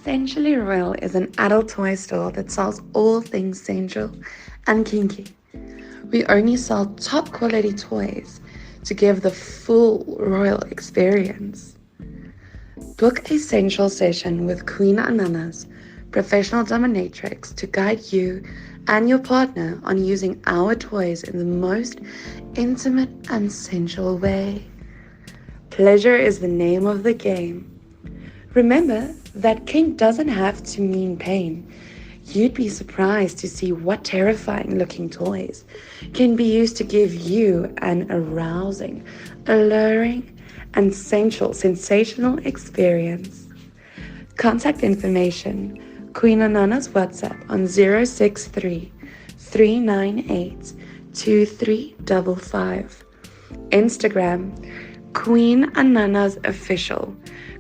Sensually Royal is an adult toy store that sells all things sensual and kinky. We only sell top quality toys to give the full royal experience. Book a sensual session with Queen Anana's professional dominatrix to guide you and your partner on using our toys in the most intimate and sensual way. Pleasure is the name of the game. Remember that kink doesn't have to mean pain. You'd be surprised to see what terrifying looking toys can be used to give you an arousing, alluring, and sensational experience. Contact information: Queen Anana's WhatsApp on 063 398 2355. Instagram, Queen Anana's Official.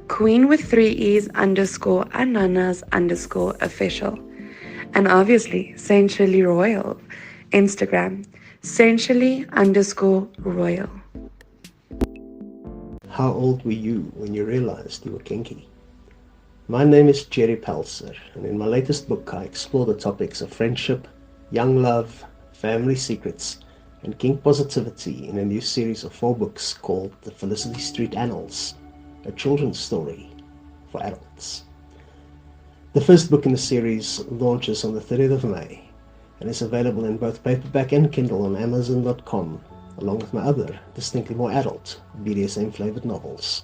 Queen with 3 E's _ Ananas _ official. And obviously, Sensually Royal. Instagram, Sensually _ Royal. How old were you when you realized you were kinky? My name is Jerry Pelser, and in my latest book I explore the topics of friendship, young love, family secrets, and kink positivity in a new series of 4 books called The Felicity Street Annals, a children's story for adults. The first book in the series launches on the 30th of May and is available in both paperback and Kindle on Amazon.com, along with my other, distinctly more adult, BDSM-flavored novels.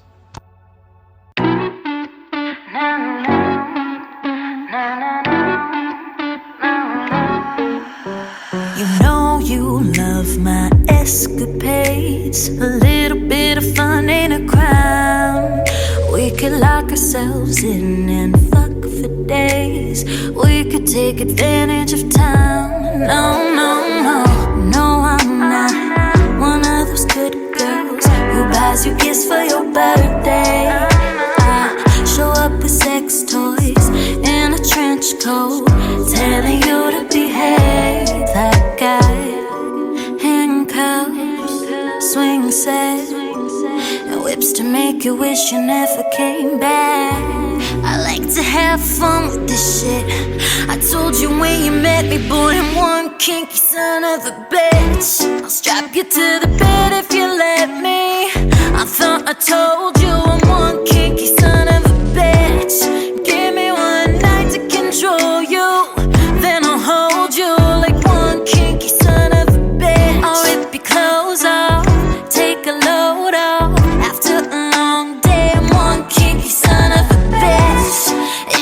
You know you love my escapades. A little bit of fun ain't a crime. We could lock ourselves in and fuck for days. We could take advantage of time. No, I'm not one of those good girls who buys you gifts for your birthday. I show up with sex toys in a trench coat, telling you to behave. That guy, handcuffs, swing set, and whips to make you wish you never came back. I like to have fun with this shit. I told you when you met me, boy, I'm one kinky son of a bitch. I'll strap you to the bed if you let me. I thought I told you I'm one kinky son of a bitch. Give me one night to control you, then I'll hold you like one kinky son of a bitch. I'll rip your clothes off, take a load off. After a long day, I'm one kinky son of a bitch.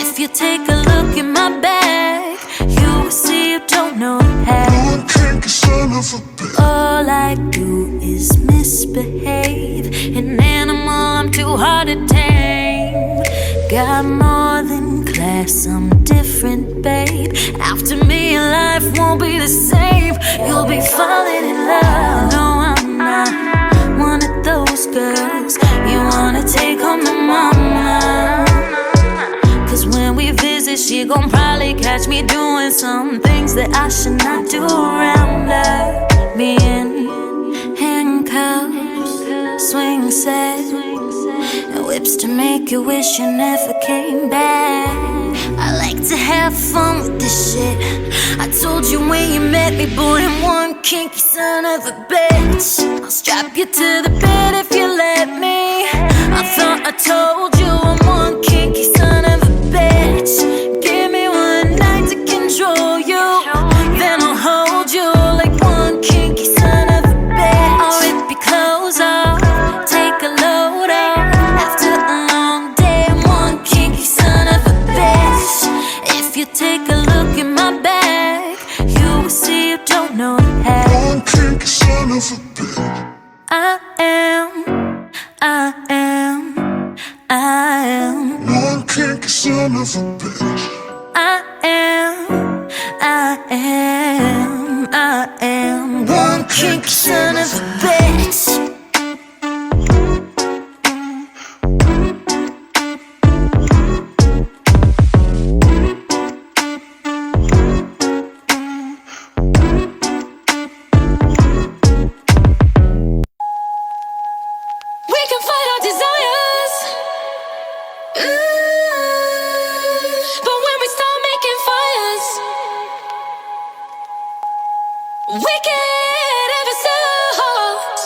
If you take a look in my bag, you will see you don't know how. One kinky son of a bitch. All I do is misbehave. An animal I'm too hard to tame. Got more than class, I'm different, babe. After me, your life won't be the same. You'll be falling in love. No, I'm not one of those girls you wanna take home to mama. Cause when we visit, she gon' probably catch me doing some things that I should not do around her. Me in handcuffs, swing set, and whips to make you wish you never came back. I like to have fun with this shit. I told you when you met me, boy, I'm one kinky son of a bitch. I'll strap you to the bed if you let me. I thought I told you I'm one kinky son of a bitch. Give me one night to control you, then I'll hold you like one kinky son of a bitch. I'll rip your clothes off, take a load off. After a long day, I'm one kinky son of a bitch. If you take a look in my bag, you will see you don't know how. One kinky son of a bitch. I am, I am, I am. One kinky son of a bitch. I am, I am, I am. One kinky son of a bitch. We can fight our desires. But when we start making fires, we get ever so hot.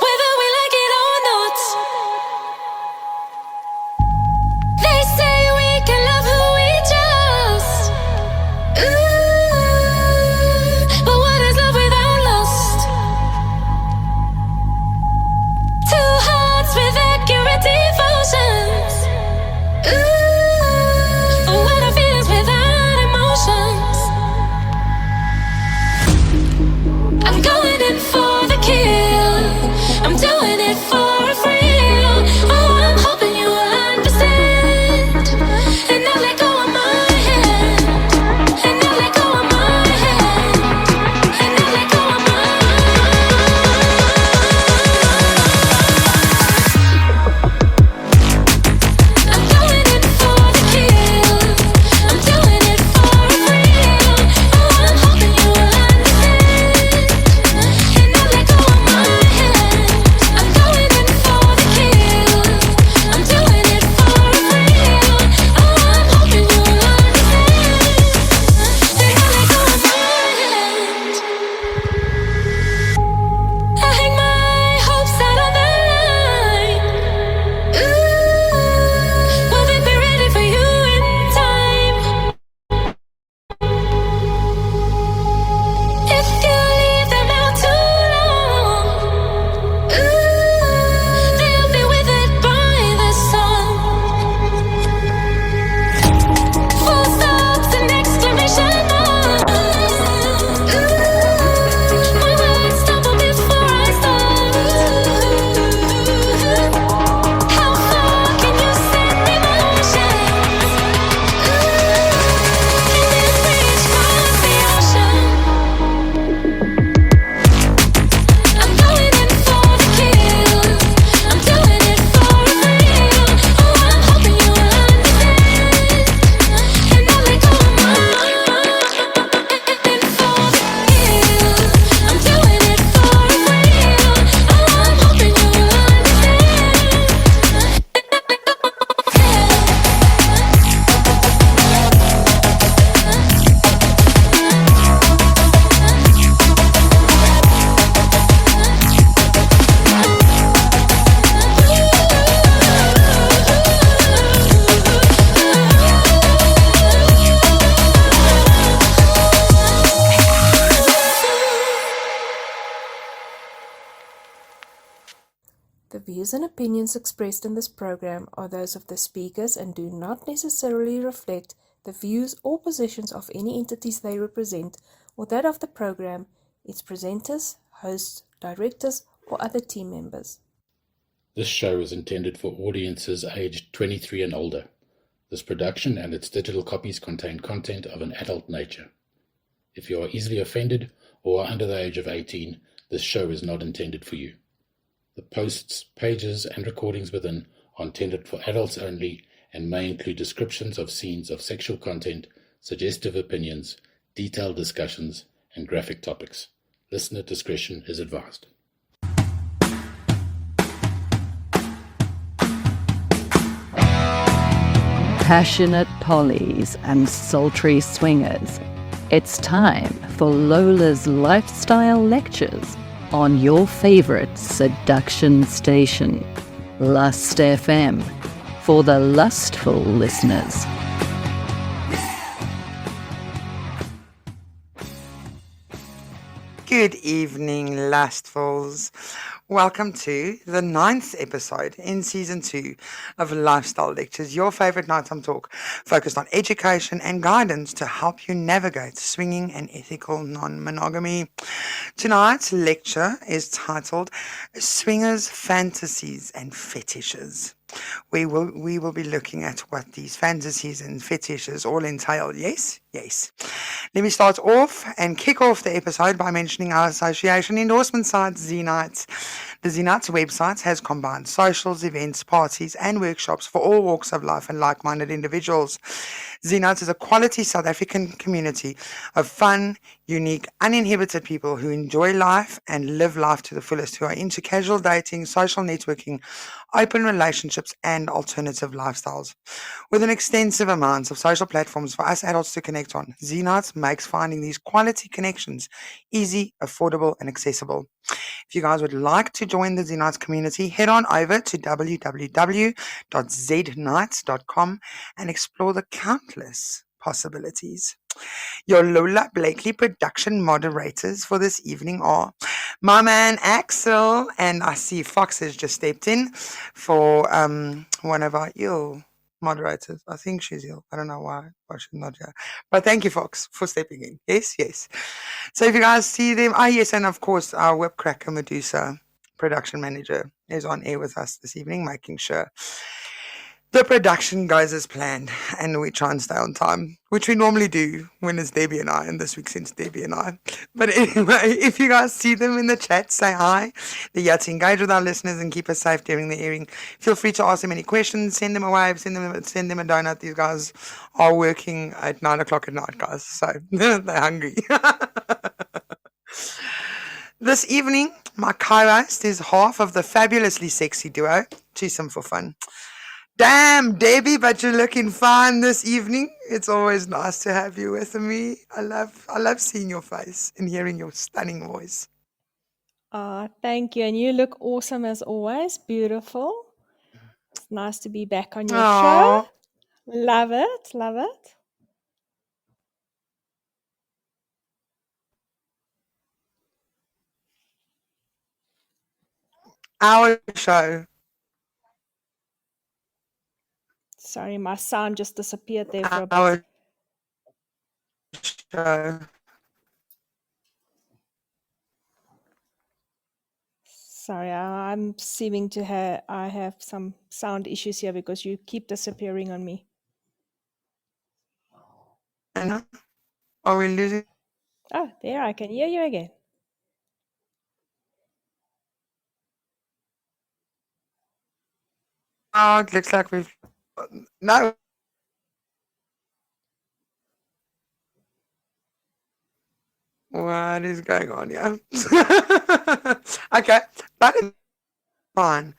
Whether we like it or not. They say we can love who we just. But what is love without lust? Two hearts with accurate devotions. What are feelings without emotions? views and opinions expressed in this program are those of the speakers and do not necessarily reflect the views or positions of any entities they represent or that of the program, its presenters, hosts, directors, or other team members. This show is intended for audiences aged 23 and older. This production and its digital copies contain content of an adult nature. If you are easily offended or are under the age of 18, this show is not intended for you. The posts, pages, and recordings within are intended for adults only and may include descriptions of scenes of sexual content, suggestive opinions, detailed discussions, and graphic topics. Listener discretion is advised. Passionate pollies and sultry swingers, it's time for Lola's Lifestyle Lectures on your favorite seduction station, Lust FM, for the lustful listeners. Good evening, lustfuls. Welcome to the 9th episode in Season 2 of Lifestyle Lectures, your favourite nighttime talk focused on education and guidance to help you navigate swinging and ethical non-monogamy. Tonight's lecture is titled Swingers, Fantasies and Fetishes. We will be looking at what these fantasies and fetishes all entail. Yes? Yes. Let me start off and kick off the episode by mentioning our association endorsement site, Z-Nights. The Z-Nights website has combined socials, events, parties, and workshops for all walks of life and like-minded individuals. Z-Nights is a quality South African community of fun, unique, uninhibited people who enjoy life and live life to the fullest, who are into casual dating, social networking, open relationships, and alternative lifestyles. With an extensive amount of social platforms for us adults to connect on, Z-Nights makes finding these quality connections easy, affordable, and accessible. If you guys would like to join the Z-Nights community, head on over to www.znights.com and explore the countless possibilities. Your Lola Blakely production moderators for this evening are my man Axel, and I see Fox has just stepped in for one of our ill moderators. I think she's ill. I don't know why she's not here. But thank you, Fox, for stepping in. Yes, yes. So if you guys see them, yes, and of course our Whipcracker Medusa production manager is on air with us this evening, making sure the production goes as planned and we try and stay on time, which we normally do when it's Debbie and I, and this week since Debbie and I. But anyway, if you guys see them in the chat, say hi. They're here to engage with our listeners and keep us safe during the airing. Feel free to ask them any questions, send them a wave, send them a donut. These guys are working at 9 o'clock at night, guys, so they're hungry. This evening, my co-host is half of the fabulously sexy duo, Twosome for Fun. Damn, Debbie, but you're looking fine this evening. It's always nice to have you with me. I love seeing your face and hearing your stunning voice. Thank you. And you look awesome as always. Beautiful. It's nice to be back on your Aww. show. Love it. Love it. Our show. Sorry, my sound just disappeared there for a bit. Our show. Sorry, I'm seeming to have some sound issues here because you keep disappearing on me. Anna, are we losing? Oh, there, I can hear you again. Oh, it looks like we've... No. What is going on here? Okay, but it's fine.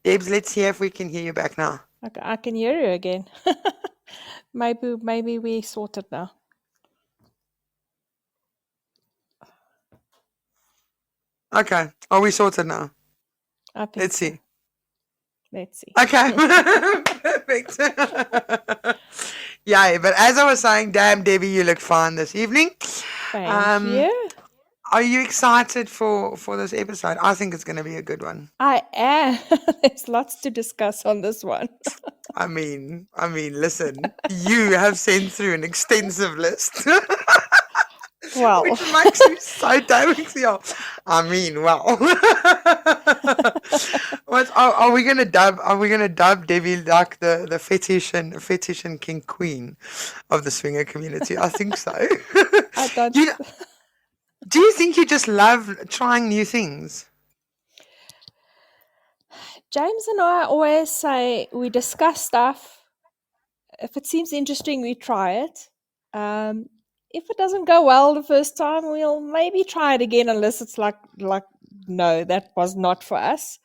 Debs, let's see if we can hear you back now. Okay, I can hear you again. Maybe we sorted now. Okay, are we sorted now? I think Let's so. see. Let's see. Okay, perfect. Yeah, but as I was saying, damn, Debbie, you look fine this evening. Thank you. Are you excited for this episode? I think it's going to be a good one. I am. There's lots to discuss on this one. I mean, listen, you have sent through an extensive list. Well, Which makes me so damn excited. I mean, well. Are we gonna dub? Are we gonna dub Debbie like the fetish and king queen of the swinger community? I think so. I don't. Do you think you just love trying new things? James and I always say we discuss stuff. If it seems interesting, we try it. If it doesn't go well the first time, we'll maybe try it again, unless it's like no, that was not for us.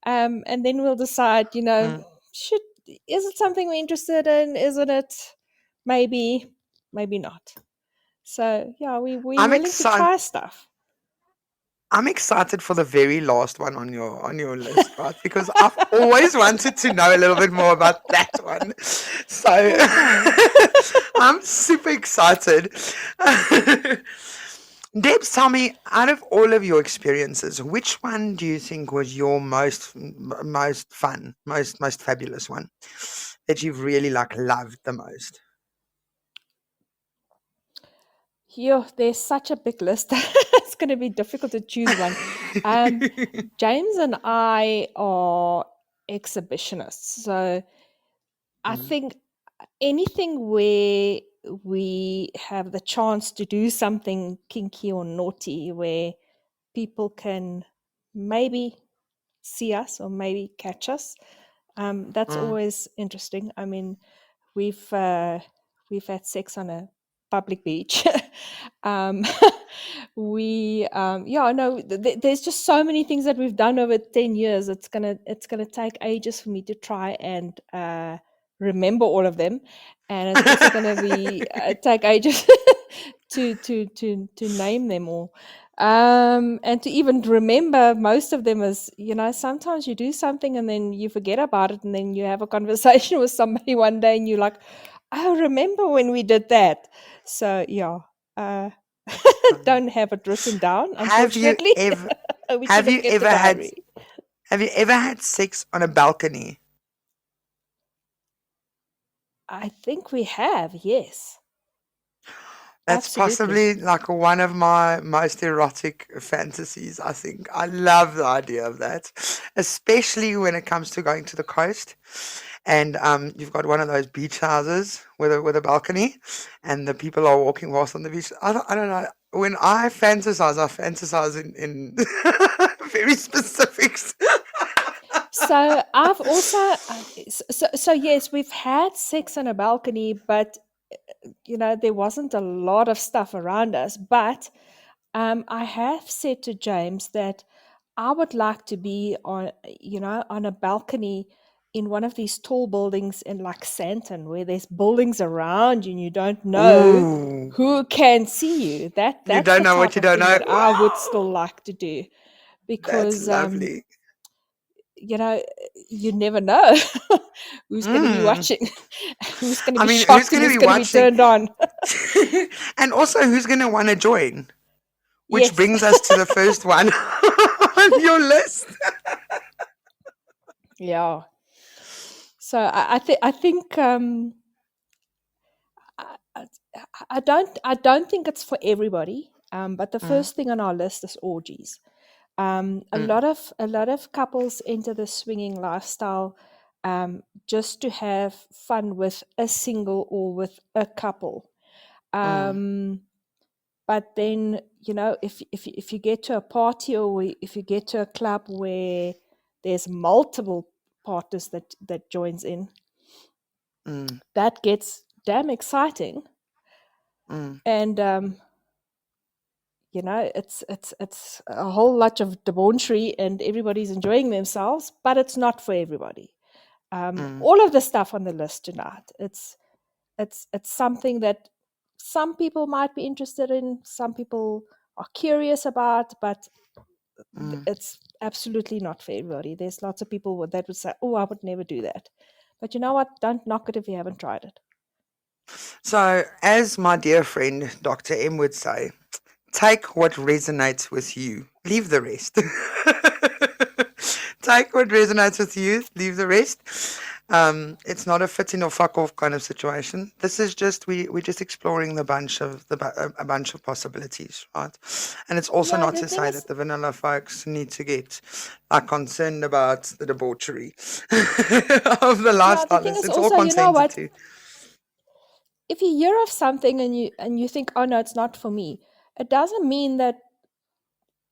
And then we'll decide, is it something we're interested in? Isn't it? Maybe not. So yeah, we're willing to try stuff. I'm excited for the very last one on your list, right? Because I've always wanted to know a little bit more about that one. So I'm super excited. Debs, tell me, out of all of your experiences, which one do you think was your most fun, most fabulous one that you've really loved the most? There's such a big list. It's going to be difficult to choose one. James and I are exhibitionists, so I think anything where we have the chance to do something kinky or naughty, where people can maybe see us or maybe catch us, that's always interesting. I mean, we've had sex on a public beach. There's just so many things that we've done over 10 years. It's gonna take ages for me to try and remember all of them, and it's also gonna be take ages to name them all. And to even remember most of them is, sometimes you do something and then you forget about it, and then you have a conversation with somebody one day and you're like, I remember when we did that. So yeah, don't have it written down, unfortunately. Have you ever had sex on a balcony? I think we have, yes. That's Absolutely. possibly one of my most erotic fantasies, I think. I love the idea of that, especially when it comes to going to the coast and you've got one of those beach houses with a balcony and the people are walking past on the beach. I don't know. When I fantasize in very specifics. So I've also, so yes, we've had sex on a balcony, but there wasn't a lot of stuff around us. But I have said to James that I would like to be on a balcony in one of these tall buildings in Santon, where there's buildings around you and you don't know who can see you. That's you don't know what you don't know. That I would still like to do, because that's lovely. You never know who's going to be watching, who's going to be shocked, who's going to be turned on. And also, who's going to want to join? Which brings us to the first one on your list. Yeah. So I think I don't think it's for everybody. But the first thing on our list is orgies. A lot of couples enter the swinging lifestyle just to have fun with a single or with a couple. But then, if you get to a party, or if you get to a club where there's multiple partners that joins in, that gets damn exciting. And it's a whole lot of debauchery and everybody's enjoying themselves, but it's not for everybody. All of the stuff on the list tonight, it's something that some people might be interested in, some people are curious about, but it's absolutely not for everybody. There's lots of people that would say, oh, I would never do that. But you know what? Don't knock it if you haven't tried it. So, as my dear friend Dr. M would say, Take what resonates with you. Leave the rest. Take what resonates with you. Leave the rest. It's not a fit in or fuck off kind of situation. This is just we're just exploring a bunch of possibilities, right? And it's also Yeah, not the to thing say is, that the vanilla folks need to get concerned about the debauchery of the yeah, the thing lifestylers. is It's all also, you know consented what? to. If you hear of something and you think, oh no, it's not for me, it doesn't mean that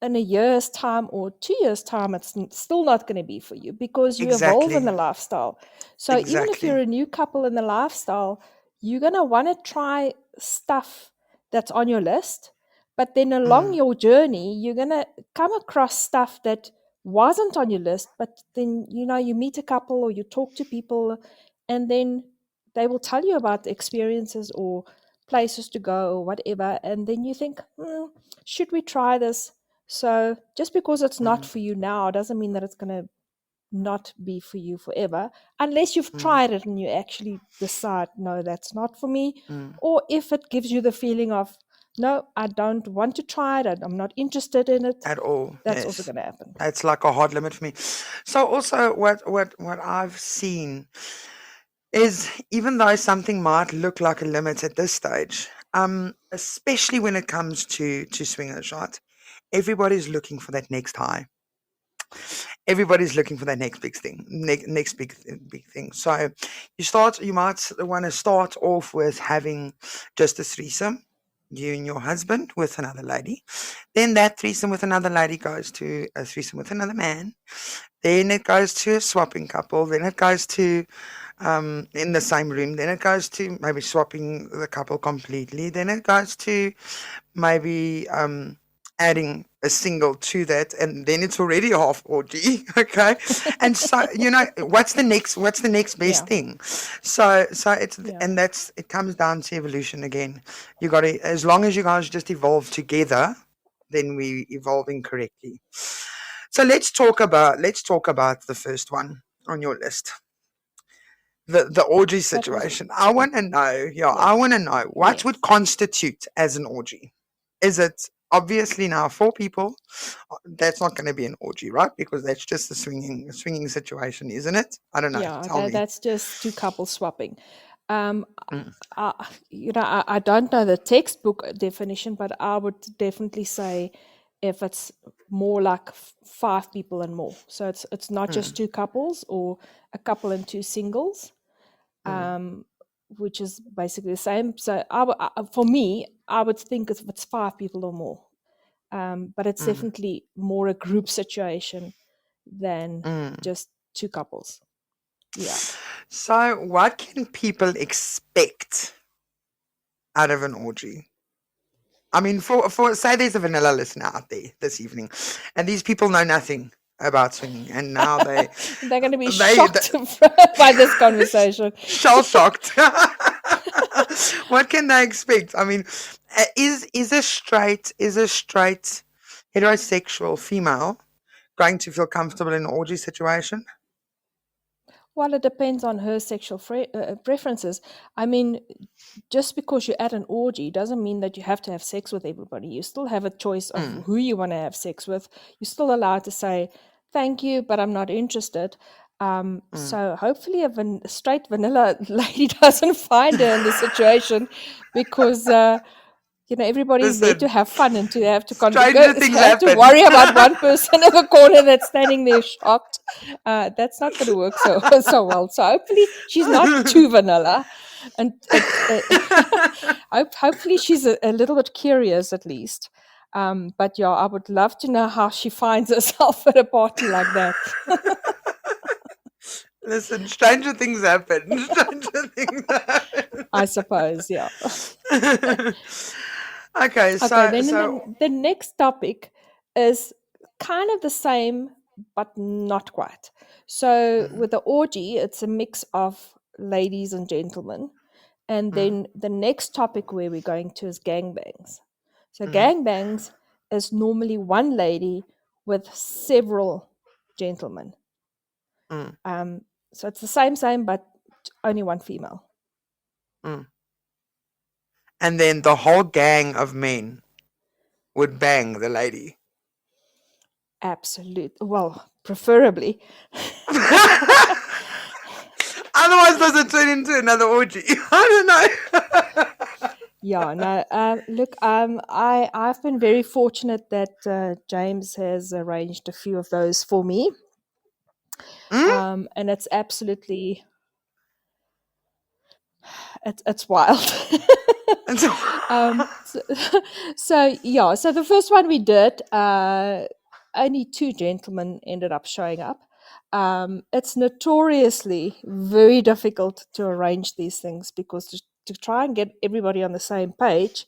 in a year's time or 2 years' time, it's still not going to be for you because you evolve in Exactly. the lifestyle. So even if you're Exactly. a new couple in the lifestyle, you're going to want to try stuff that's on your list. But then along Mm, your journey, you're going to come across stuff that wasn't on your list. But then, you meet a couple or you talk to people, and then they will tell you about the experiences or places to go or whatever. And then you think, should we try this? So just because it's not mm, for you now doesn't mean that it's going to not be for you forever, unless you've mm, tried it and you actually decide, no, that's not for me. mm. Or if it gives you the feeling of, no, I don't want to try it, I'm not interested in it, At all, that's also yes. going to happen. It's like a hard limit for me. So also what I've seen is even though something might look like a limit at this stage, especially when it comes to swingers, right? Everybody's looking for that next high. Everybody's looking for that next big thing, next big thing. So you might want to start off with having just a threesome, you and your husband with another lady. Then that threesome with another lady goes to a threesome with another man. Then it goes to a swapping couple. Then it goes to in the same room. Then it goes to maybe swapping the couple completely. Then it goes to maybe adding a single to that, and then it's already a half orgy. Okay, and so what's the next best Yeah, thing? So it's yeah. and that's it comes down to evolution again. You got to, as long as you guys just evolve together, then we evolving correctly. So let's talk about the first one on your list, the orgy What was it? situation. I want to know, yeah, I Yes, want to know what yes. would constitute as an orgy. Is it obviously now four people? That's not going to be an orgy, right? Because that's just a swinging situation, isn't it? I don't know. Yeah, Tell me. that's just two couples swapping. Um, Mm, I don't know the textbook definition, but I would definitely say if it's more like five people and more. So it's not just mm, two couples or a couple and two singles, mm, um, which is basically the same. So for me, I would think if it's five people or more. But it's mm, definitely more a group situation than mm. just two couples. Yeah. So, what can people expect out of an orgy? I mean, for say there's a vanilla listener out there this evening, and these people know nothing about swinging, and now they They're going to be they, shocked by this conversation. shell shocked. What can they expect? I mean, is a straight heterosexual female going to feel comfortable in an orgy situation? Well, it depends on her sexual preferences. I mean, just because you're at an orgy doesn't mean that you have to have sex with everybody. You still have a choice of Mm, who you want to have sex with. You're still allowed to say, thank you, but I'm not interested. mm. So hopefully a straight vanilla lady doesn't find her in this situation because everybody's there to Listen, have fun and to have to stranger things have to happen. worry about one person in the corner that's standing there shocked. That's not going to work so so well. So hopefully she's not too vanilla, and hopefully she's a little bit curious at least. But yeah, I would love to know how she finds herself at a party like that. Listen, stranger things happen. Stranger things I suppose, yeah. happen. Okay, Okay, so then so the next topic is kind of the same, but not quite. So mm, with the orgy, it's a mix of ladies and gentlemen. And mm, then the next topic where we're going to is gangbangs. So mm, gangbangs is normally one lady with several gentlemen. mm, Um, so it's the same, but only one female. mm. And then the whole gang of men would bang the lady. Absolute. Well, preferably. Otherwise, does it turn into another orgy? I don't know. Yeah, no. Look, I've been very fortunate that James has arranged a few of those for me, and it's absolutely it's wild. So, so the first one we did, only two gentlemen ended up showing up. It's notoriously very difficult to arrange these things because to try and get everybody on the same page,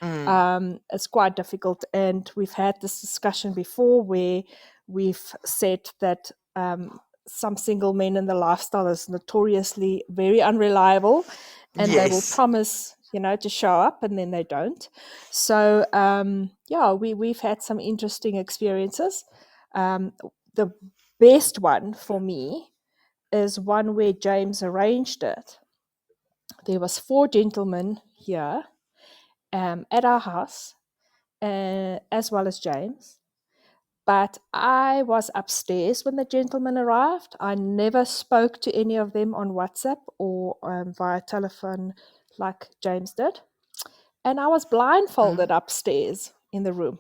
it's quite difficult. And we've had this discussion before where we've said that some single men in the lifestyle is notoriously very unreliable, and they will Yes. promise, to show up and then they don't. So we've had some interesting experiences. The best one for me is one where James arranged it. There was 4 gentlemen here at our house, as well as James. But I was upstairs when the gentlemen arrived. I never spoke to any of them on WhatsApp or via telephone like James did. And I was blindfolded upstairs in the room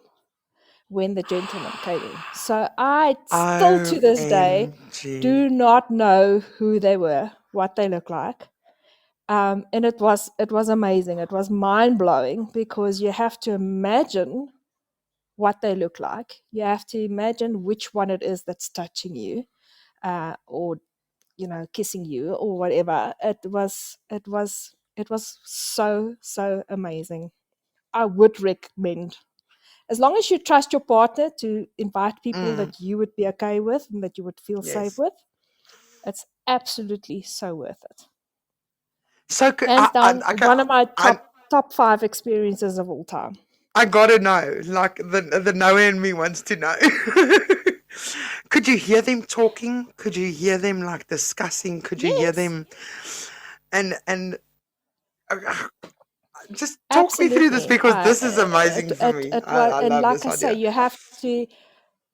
when the gentleman came in. So I still to this day OMG. do not know who they were, what they look like. And it was amazing. It was mind blowing because you have to imagine what they look like. You have to imagine which one it is that's touching you, or kissing you or whatever. It was so amazing. I would recommend, as long as you trust your partner to invite people that you would be okay with and that you would feel safe Yes. with. It's absolutely so worth it. So Hands down, one of my top 5 experiences of all time. I gotta know. Like the knower in me wants to know. Could you hear them talking? Could you hear them like discussing? Could you hear them? And just talk me through this because this is amazing for me. I love like this I say, idea.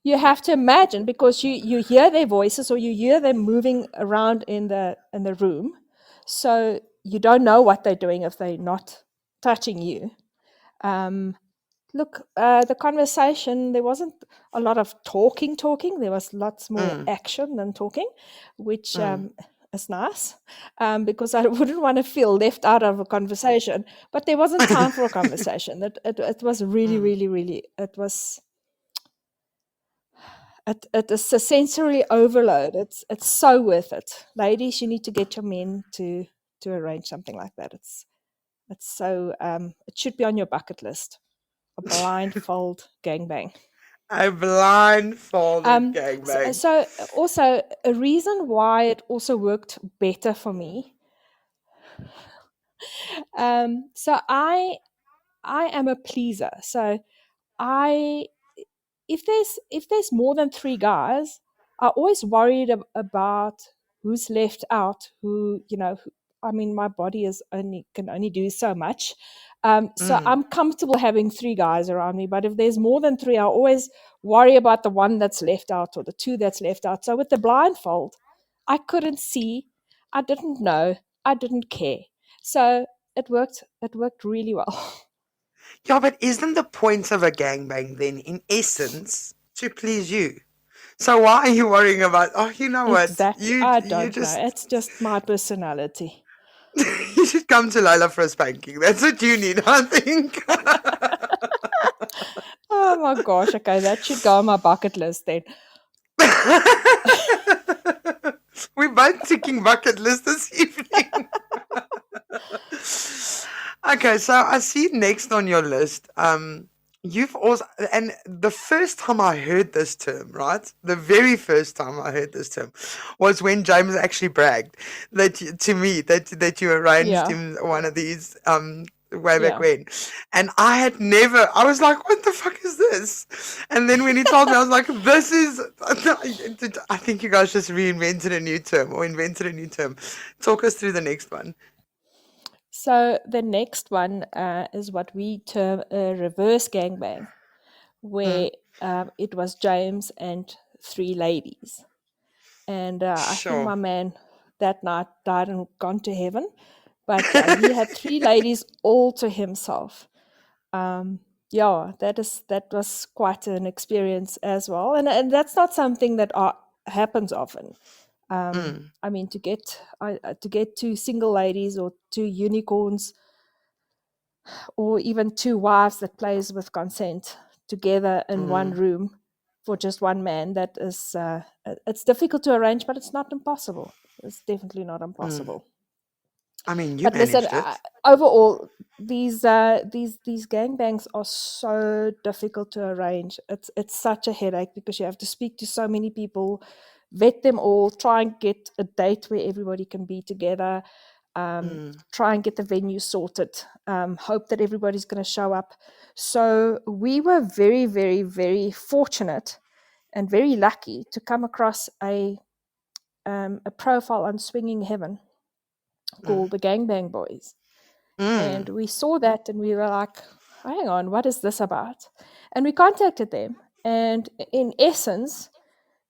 you have to imagine, because you hear their voices or you hear them moving around in the room, so you don't know what they're doing if they're not touching you. Look, the conversation, there wasn't a lot of talking. There was lots more action than talking, which is nice, because I wouldn't want to feel left out of a conversation. But there wasn't time for a conversation. It was really, really, really, it is a sensory overload. It's so worth it. Ladies, you need to get your men to arrange something like that. It's so, it should be on your bucket list. A blindfold gangbang. A blindfolded gangbang. So also a reason why it also worked better for me. So I am a pleaser. So if there's more than 3 guys, I always worried about who's left out. My body can only do so much. So I'm comfortable having 3 guys around me, but if there's more than 3, I always worry about the one that's left out or the 2 that's left out. So with the blindfold, I couldn't see, I didn't know, I didn't care. So it worked really well. Yeah, but isn't the point of a gangbang then, in essence, to please you? So why are you worrying about? Oh, you know what? Exactly. I don't know. It's just my personality. You should come to Lola for a spanking. That's what you need, I think. Oh my gosh. Okay, that should go on my bucket list then. We're both ticking bucket list this evening. Okay, so I see next on your list. You've also, and the first time I heard this term, right? The very first time I heard this term was when James actually bragged to me that you arranged him one of these way back when, and I was like, what the fuck is this? And then when he told me, I was like, this is, I think you guys just reinvented a new term or invented a new term. Talk us through the next one. So the next one is what we term a reverse gangbang. where it was James and 3 ladies. And I think Sure. my man that night died and gone to heaven. But he had 3 ladies all to himself. Yeah, that was quite an experience as well. And that's not something that happens often. I mean, to get 2 single ladies or 2 unicorns or even 2 wives that plays with consent together in one room for just one man, that is it's difficult to arrange, but it's not impossible. It's definitely not impossible. I mean, you But listen, managed it. overall, these gangbangs are so difficult to arrange. It's such a headache because you have to speak to so many people, vet them all, try and get a date where everybody can be together, try and get the venue sorted, hope that everybody's going to show up. So we were very, very, very fortunate and very lucky to come across a profile on Swinging Heaven called the Gangbang Boys. And we saw that and we were like, hang on, what is this about? And we contacted them. And in essence,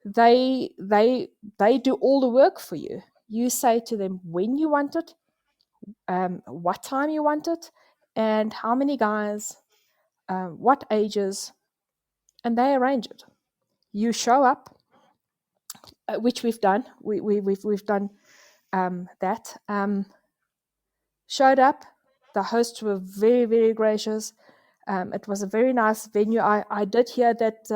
they do all the work for you. You say to them when you want it, what time you want it, and how many guys, what ages, and they arrange it. You show up, which we've done. We've done that. Showed up. The hosts were very, very gracious. It was a very nice venue. I did hear that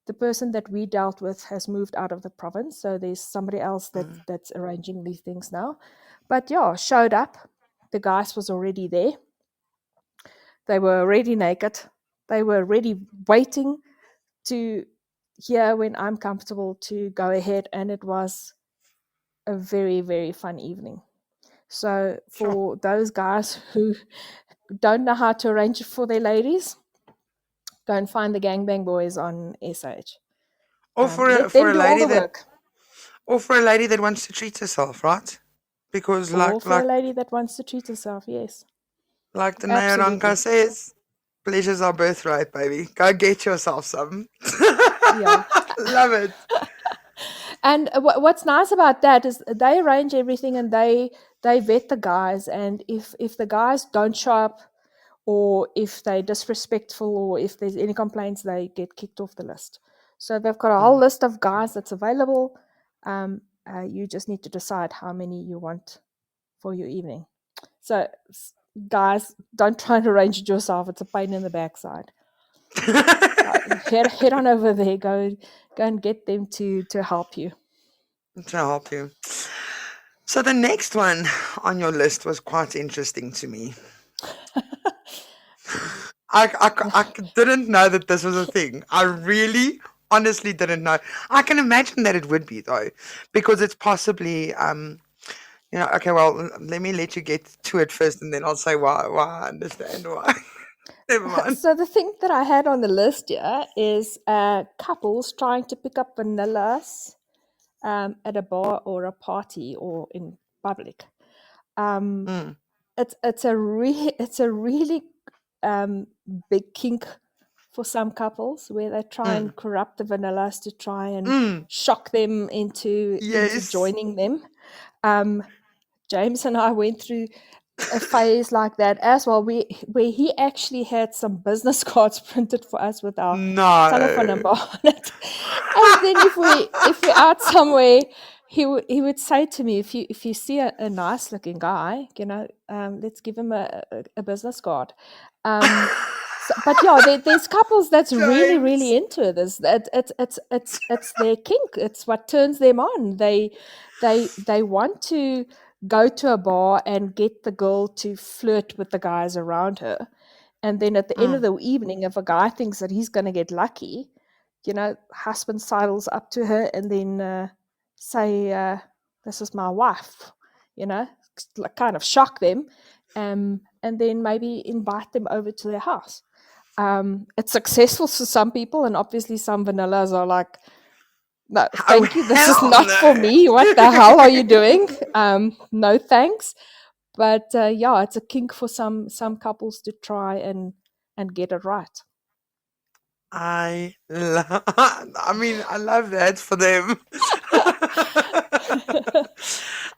the person that we dealt with has moved out of the province, so there's somebody else that's arranging these things now. But yeah, showed up. The guys was already there. They were already naked. They were already waiting to hear when I'm comfortable to go ahead, and it was a very, very fun evening. So for those guys who don't know how to arrange it for their ladies, go and find the Gangbang Boys on SH. Or Let for them a do all lady the work. that wants to treat herself, right? Because Or for a lady that wants to treat herself, yes. like the Nayaranka Absolutely. says, pleasure's our birthright, baby. Go get yourself some. Yeah. Love it. And what's nice about that is they arrange everything and they vet the guys. And if the guys don't show up, or if they're disrespectful, or if there's any complaints, they get kicked off the list. So they've got a whole list of guys that's available. You just need to decide how many you want for your evening. So guys, don't try and arrange it yourself. It's a pain in the backside. Head on over there. Go and get them to help you. To help you. So the next one on your list was quite interesting to me. I didn't know that this was a thing. I really, honestly didn't know. I can imagine that it would be though, because it's possibly, okay, well, let me let you get to it first, and then I'll say why I understand why. Never mind. So the thing that I had on the list here is couples trying to pick up vanillas at a bar or a party or in public. It's a really big kink for some couples where they try and corrupt the vanillas to try and shock them into joining them. James and I went through a phase like that as well, where he actually had some business cards printed for us with our telephone number on it. And then if we're out somewhere, he would say to me, if you see a nice looking guy, let's give him a business card. But yeah, there's couples that's really, really into this. It's their kink. It's what turns them on. They want to go to a bar and get the girl to flirt with the guys around her, and then at the end of the evening, if a guy thinks that he's going to get lucky, husband sidles up to her and then say, "This is my wife," kind of shock them, and then maybe invite them over to their house. It's successful for some people, and obviously some vanillas are like, no, thank you. This is not for me. What the hell are you doing? No, thanks. But yeah, it's a kink for some couples to try and get it right. I mean, I love that for them.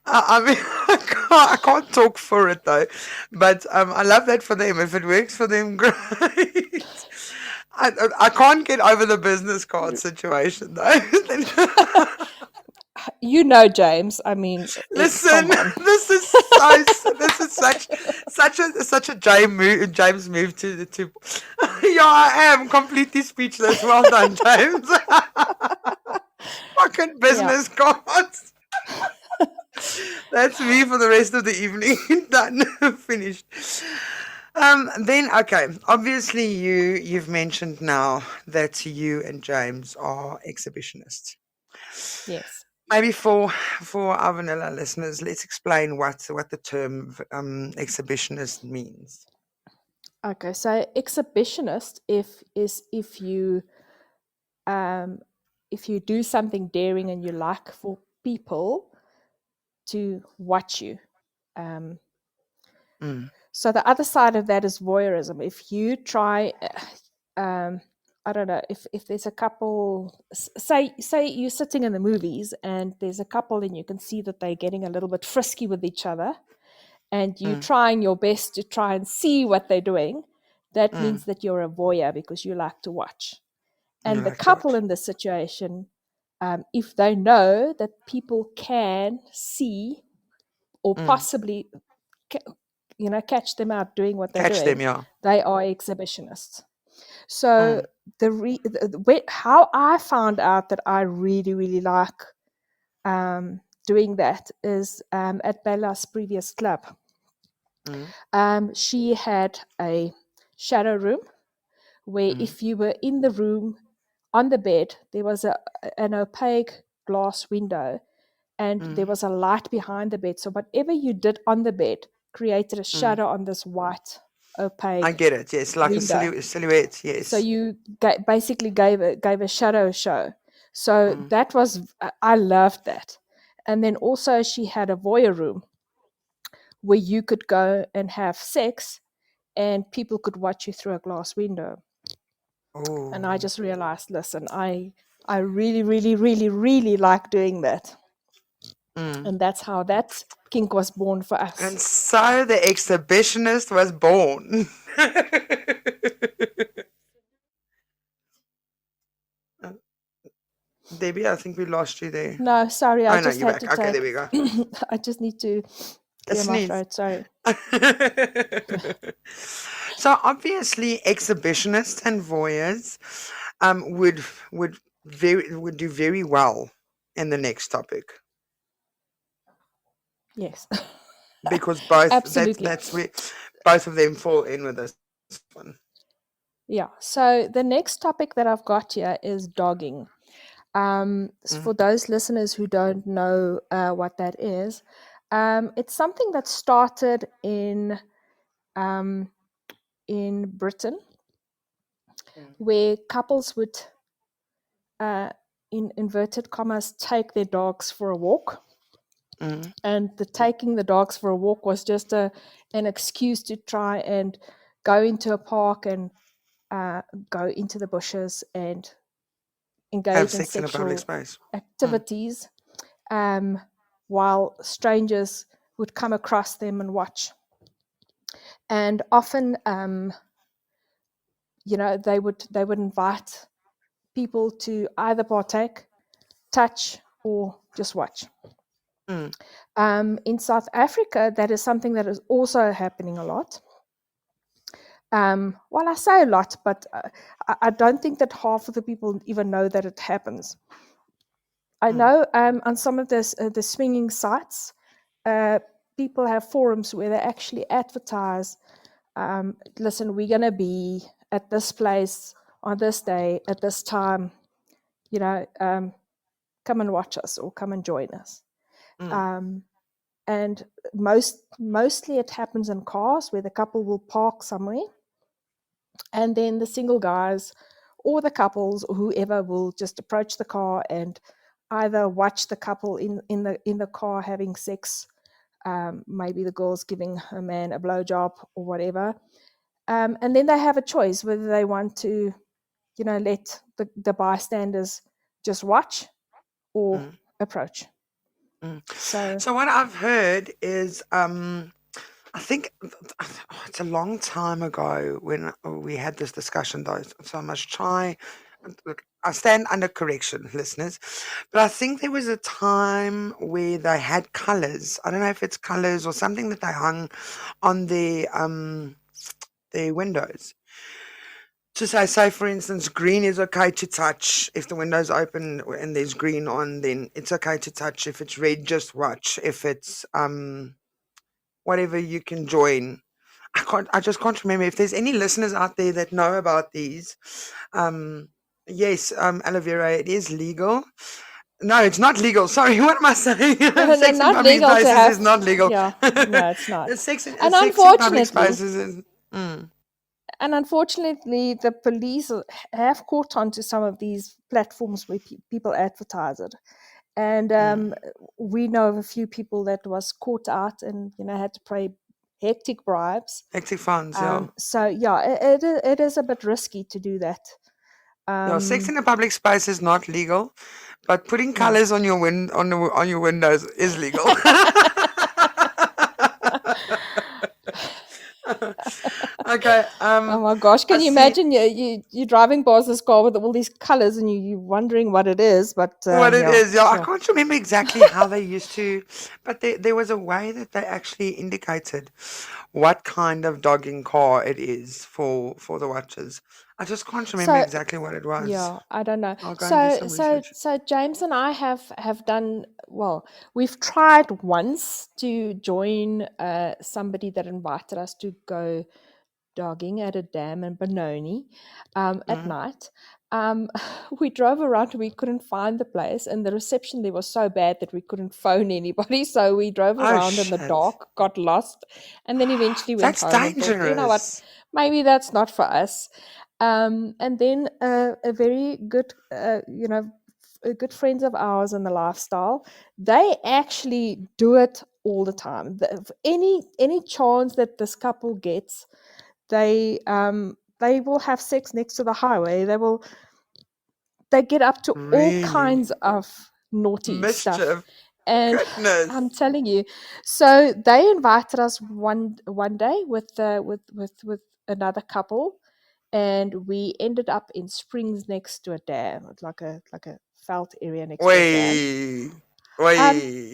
I mean, I can't talk for it though, but I love that for them. If it works for them, great. I can't get over the business card situation though. You know, James. I mean, Listen, come on. this is such a James move to yeah, I am completely speechless. Well done, James. Fucking Yeah. business cards. That's me for the rest of the evening. Done. Finished. Then okay. Obviously you've mentioned now that you and James are exhibitionists. Yes. Maybe for our vanilla listeners, let's explain what the term exhibitionist means. Okay. So exhibitionist, if you do something daring and you like for people to watch you. So the other side of that is voyeurism. If you try, I don't know, if there's a couple, say you're sitting in the movies and there's a couple and you can see that they're getting a little bit frisky with each other, and you trying your best to try and see what they're doing, that means that you're a voyeur because you like to watch. You And the like to couple watch. in this situation, if they know that people can see or possibly, catch them out doing what they're Catch them, doing, yeah. they are exhibitionists. So how I found out that I really, really like doing that is at Bella's previous club. She had a shadow room where if you were in the room on the bed, there was an opaque glass window and there was a light behind the bed. So whatever you did on the bed created a shadow on this white opaque I get it. Yes, like a window. silhouette. So Yes. you basically gave a shadow show. So that was, I loved that. And then also she had a voyeur room where you could go and have sex and people could watch you through a glass window. Oh. And I just realized, listen, I really, really, really, really like doing that. And that's how that kink was born for us. And so the exhibitionist was born. Debbie, I think we lost you there. No, sorry, I Oh no, just you're had back. to Okay, take. there we go. I just need to A clear my sneeze. throat. Sorry. So obviously exhibitionists and voyeurs would do very well in the next topic. Yes. Because both Absolutely. that's where both of them fall in with this one. Yeah. So the next topic that I've got here is dogging. For those listeners who don't know what that is, it's something that started in Britain, where couples would, in inverted commas, take their dogs for a walk. And taking the dogs for a walk was just an excuse to try and go into a park and go into the bushes and Have engage in sex in a public sexual space. activities, while strangers would come across them and watch. And often, they would invite people to either partake, touch, or just watch. In South Africa, that is something that is also happening a lot. Well, I say a lot, but I don't think that half of the people even know that it happens. I know on some of the swinging sites, people have forums where they actually advertise, listen, we're going to be at this place on this day at this time, come and watch us or come and join us. And mostly it happens in cars where the couple will park somewhere, and then the single guys or the couples or whoever will just approach the car and either watch the couple in the car having sex, maybe the girl's giving her man a blowjob or whatever, and then they have a choice whether they want to let the bystanders just watch or approach. So So what I've heard is, I think it's a long time ago when we had this discussion, though. So I must try. Look, I stand under correction, listeners. But I think there was a time where they had colors. I don't know if it's colors or something that they hung on their windows. To say, for instance, green is okay to touch. If the window's open and there's green on, then it's okay to touch. If it's red, just watch. If it's whatever, you can join. I just can't remember. If there's any listeners out there that know about these, yes, aloe vera, it is legal. No, it's not legal. Sorry, what am I saying? no, Sex in not public legal to spaces have. is not legal. Yeah, no, it's not. Sex in And public unfortunately, spaces is. the police have caught on to some of these platforms where people advertise it. And we know of a few people that was caught out and had to pay hectic bribes. Hectic funds, yeah. So yeah, it is a bit risky to do that. Yeah, sex in a public space is not legal, but putting No. colors on your on your windows is legal. Okay. Oh my gosh! Can I you see imagine you driving past this car with all these colors and you wondering what it is? But what it yeah, is? Yeah, I sure. can't remember exactly how they used to, but there was a way that they actually indicated what kind of dogging car it is for the watchers. I just can't remember So exactly what it was. yeah, I don't know. I'll go and do some research. So James and I have done well. We've tried once to join somebody that invited us to go dogging at a dam in Benoni at night. We drove around and we couldn't find the place, and the reception there was so bad that we couldn't phone anybody. So we drove Oh around in the shit! dark, got lost, and then eventually went That's home and thought, you know what, dangerous. maybe that's not for us. And then a very good, good friends of ours in the lifestyle, they actually do it all the time. Any chance that this couple gets, they will have sex next to the highway. They get up to all Really? kinds of naughty stuff. Mischief. And Goodness. I'm telling you, so they invited us one day with another couple, and we ended up in Springs next to a dam, like a felt area next to a dam. Wait.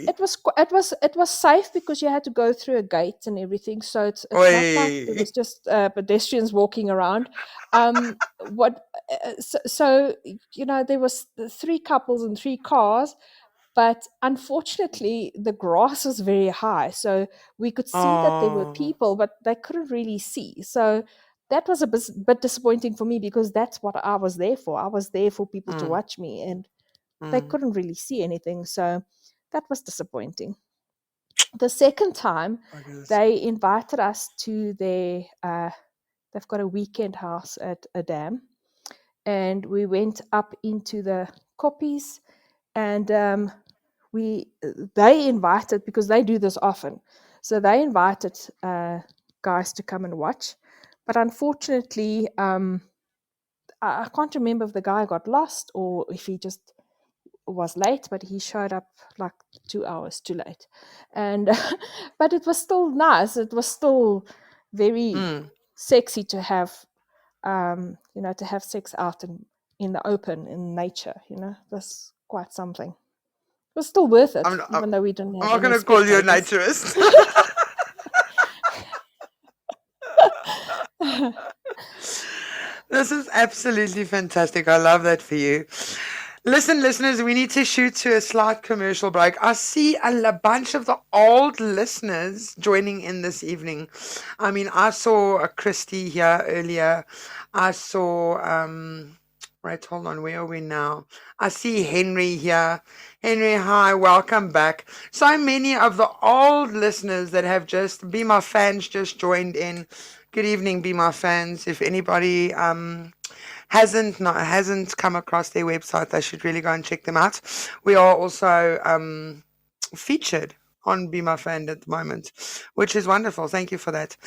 It was safe because you had to go through a gate and everything, so it's not like there was just pedestrians walking around. What so there was 3 couples and 3 cars, but unfortunately the grass was very high, so we could see that there were Oh. people, but they couldn't really see. So that was a bit disappointing for me, because that's what I was there for. I was there for people to watch me, and they couldn't really see anything. So that was disappointing. The second time, they invited us to their, they've got a weekend house at a dam, and we went up into the koppies, and they invited, because they do this often, so they invited guys to come and watch. But unfortunately, I can't remember if the guy got lost or if he just was late, but he showed up like 2 hours too late. And but it was still nice. It was still very sexy to have to have sex out in the open, in nature. That's quite something. It was still worth it, even though we didn't have I'm not any going to call you a spectators. naturist. This is absolutely fantastic. I love that for you. Listen, listeners, we need to shoot to a slight commercial break. I see a bunch of the old listeners joining in this evening. I mean, I saw a Christy here earlier. I saw, right, hold on, where are we now? I see Henry here. Henry, hi, welcome back. So many of the old listeners that have just, Be My Fans, just joined in. Good evening, Be My Fans. If anybody hasn't come across their website, they should really go and check them out. We are also featured on Be My Fan at the moment, which is wonderful. Thank you for that.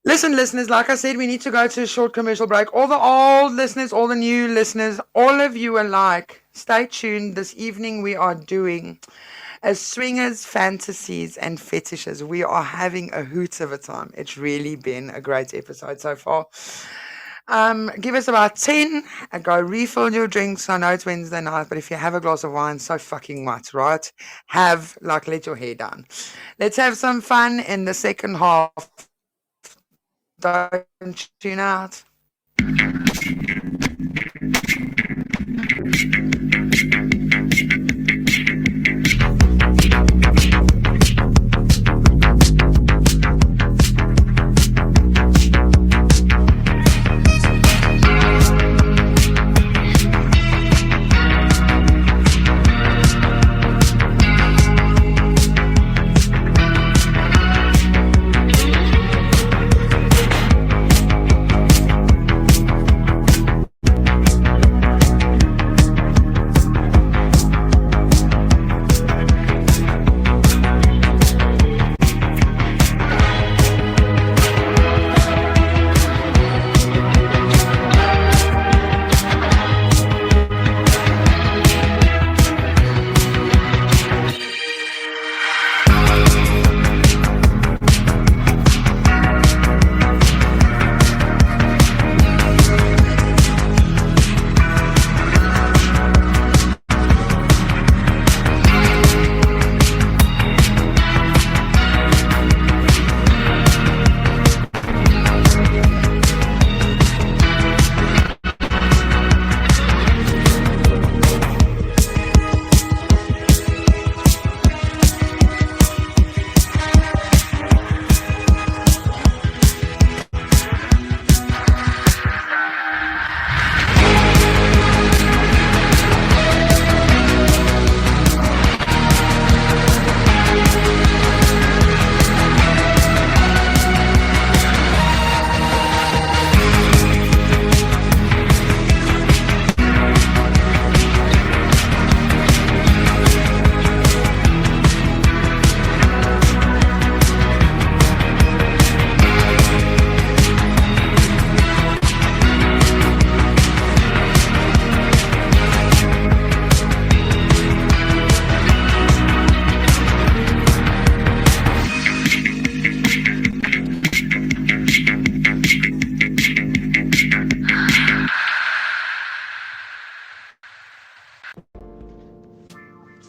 Listen, listeners, like I said, we need to go to a short commercial break. All the old listeners, all the new listeners, all of you alike, stay tuned. This evening we are doing a swingers, fantasies, and fetishes. We are having a hoot of a time. It's really been a great episode so far. Give us about 10 and go refill your drinks. I know it's Wednesday night, but if you have a glass of wine, so fucking what, right? Let your hair down. Let's have some fun in the second half. Don't tune out.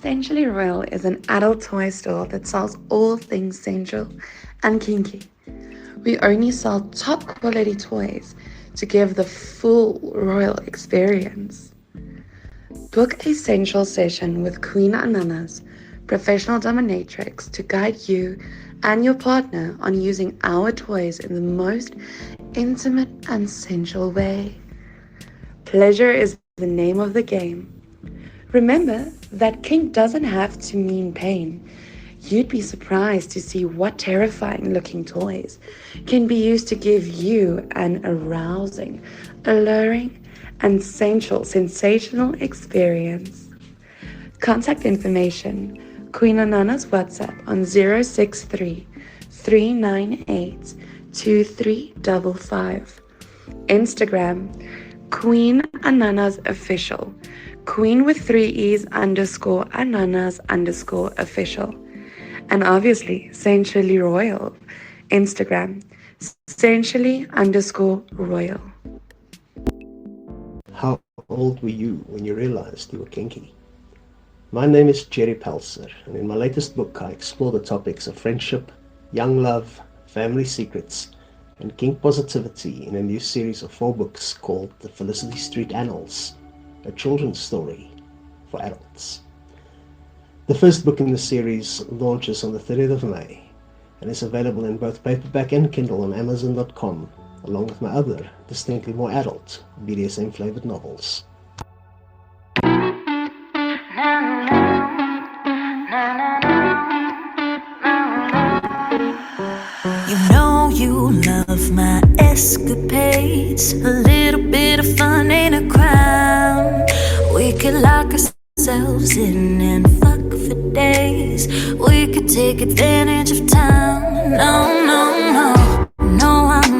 Sensually Royal is an adult toy store that sells all things sensual and kinky. We only sell top quality toys to give the full royal experience. Book a sensual session with Queen Ananas, professional dominatrix, to guide you and your partner on using our toys in the most intimate and sensual way. Pleasure is the name of the game. Remember that kink doesn't have to mean pain. You'd be surprised to see what terrifying looking toys can be used to give you an arousing, alluring, and sensational experience. Contact information: Queen Anana's WhatsApp on 063 398 2355. Instagram: Queen Ananas Official. Queen with 3 E's _ Ananas _ official. And obviously, Sensually Royal. Instagram, Sensually _ Royal. How old were you when you realized you were kinky? My name is Jerry Pelser, and in my latest book I explore the topics of friendship, young love, family secrets, and kink positivity in a new series of 4 books called The Felicity Street Annals, a children's story for adults. The first book in the series launches on the 30th of May and is available in both paperback and Kindle on Amazon.com, along with my other, distinctly more adult, BDSM-flavored novels. You know you love my escapades. A little bit of fun ain't a crime. We could lock ourselves in and fuck for days. We could take advantage of time. No, no, no. No, I'm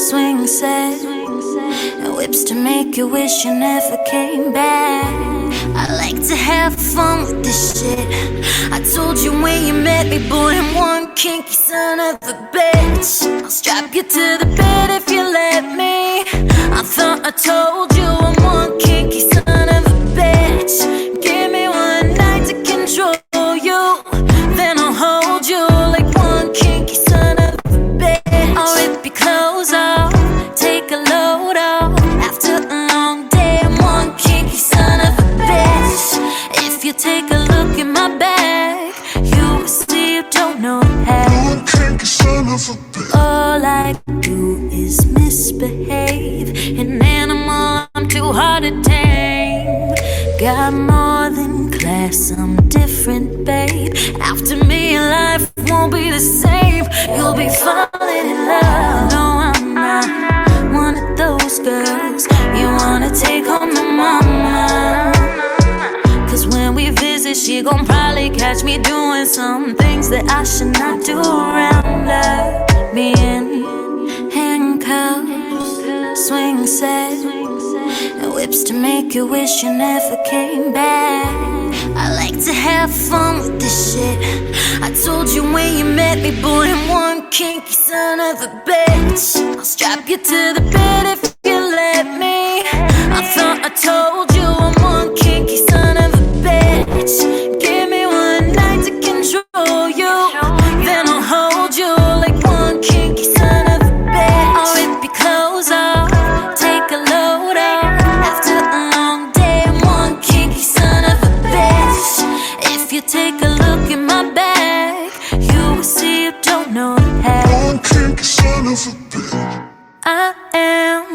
swing set, and whips to make you wish you never came back. I like to have fun with this shit. I told you when you met me, boy, I'm one kinky son of a bitch. I'll strap you to the bed if you let me. I thought I told you I'm one kinky son of a bitch. Give me one night to control you, then I'll hold you like one kinky son of a bitch. I'll rip your clothes off, take a load off. After a long day, I'm one kinky son of a bitch. If you take a look in my bag, you will see you don't know how. One kinky son of a bitch. All I do is misbehave. An animal, I'm too hard to tame. Got more than class, I'm different, babe. After me, life won't be the same. You'll be falling in love. No, I'm not one of those girls you wanna take home to mama. Cause when we visit, she gon' probably catch me doing some things that I should not do around her. Me in handcuffs, swing set, and whips to make you wish you never came back. I like to have fun with this shit. I told you when you met me, boy, I'm one kinky son of a bitch. I'll strap you to the bed if you let me. I thought I told you I'm one kinky son of a bitch. Give me one night to control you, then I'll hold you like one kinky son of a bitch. I'll rip your clothes off, take a load off. After a long day, I'm one kinky son of a bitch. If you take a look in my bag, you will see you don't know how. One kinky son of a bitch. I am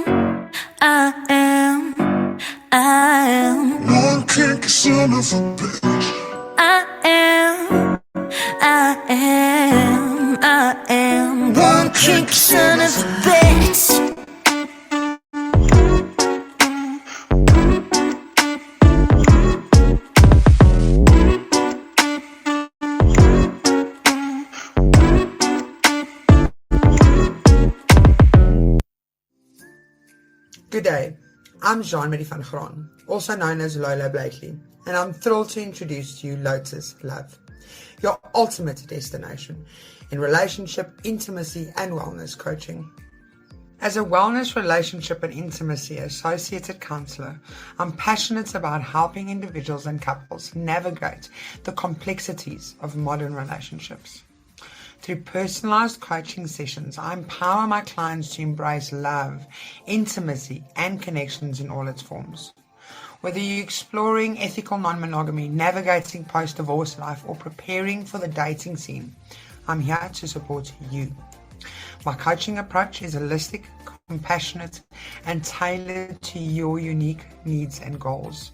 One kinky son of a bitch. I am one kinky son of a bitch. Good day, I'm Jean-Marie van Graan, also known as Lola Blakely, and I'm thrilled to introduce to you Lotus Love, your ultimate destination in relationship, intimacy, and wellness coaching. As a wellness, relationship, and intimacy associated counselor, I'm passionate about helping individuals and couples navigate the complexities of modern relationships. Through personalized coaching sessions, I empower my clients to embrace love, intimacy, and connections in all its forms. Whether you're exploring ethical non-monogamy, navigating post-divorce life, or preparing for the dating scene, I'm here to support you. My coaching approach is holistic, compassionate, and tailored to your unique needs and goals.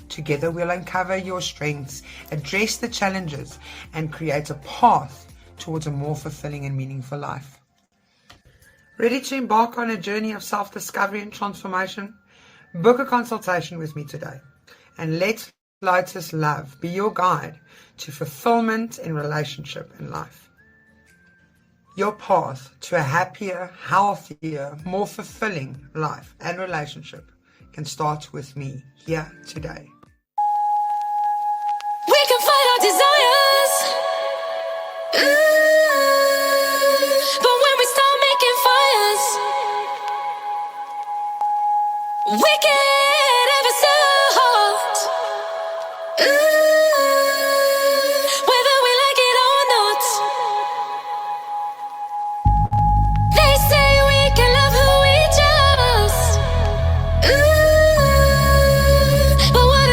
Together, we'll uncover your strengths, address the challenges, and create a path towards a more fulfilling and meaningful life. Ready to embark on a journey of self-discovery and transformation? Book a consultation with me today and let Lotus Love be your guide to fulfillment in relationship and life. Your path to a happier, healthier, more fulfilling life and relationship can start with me here today. We can fight our desires. But when we start making fires, we get ever so hot. Whether we like it or not. They say we can love who we chose. But what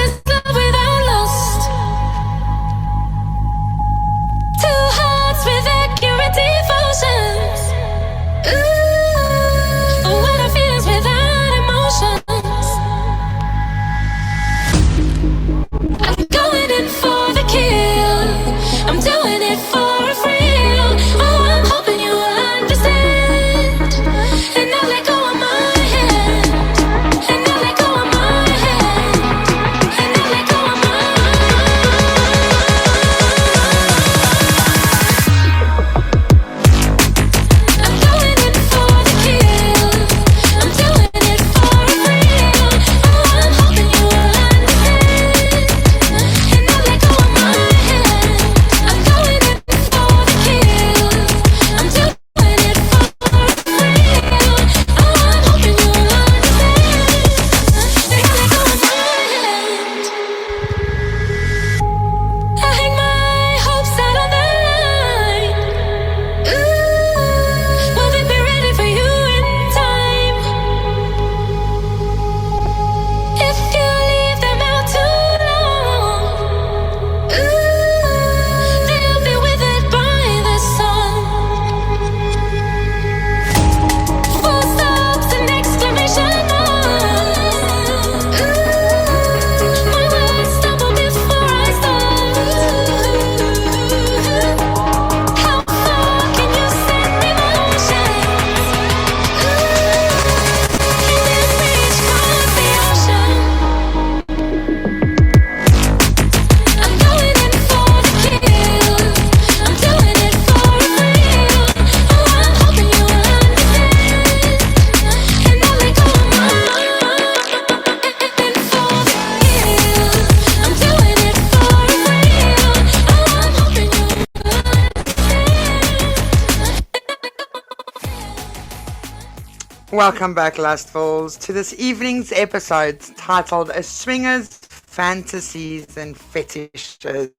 Welcome back, Lustfuls, to this evening's episode titled A Swingers, Fantasies and Fetishes.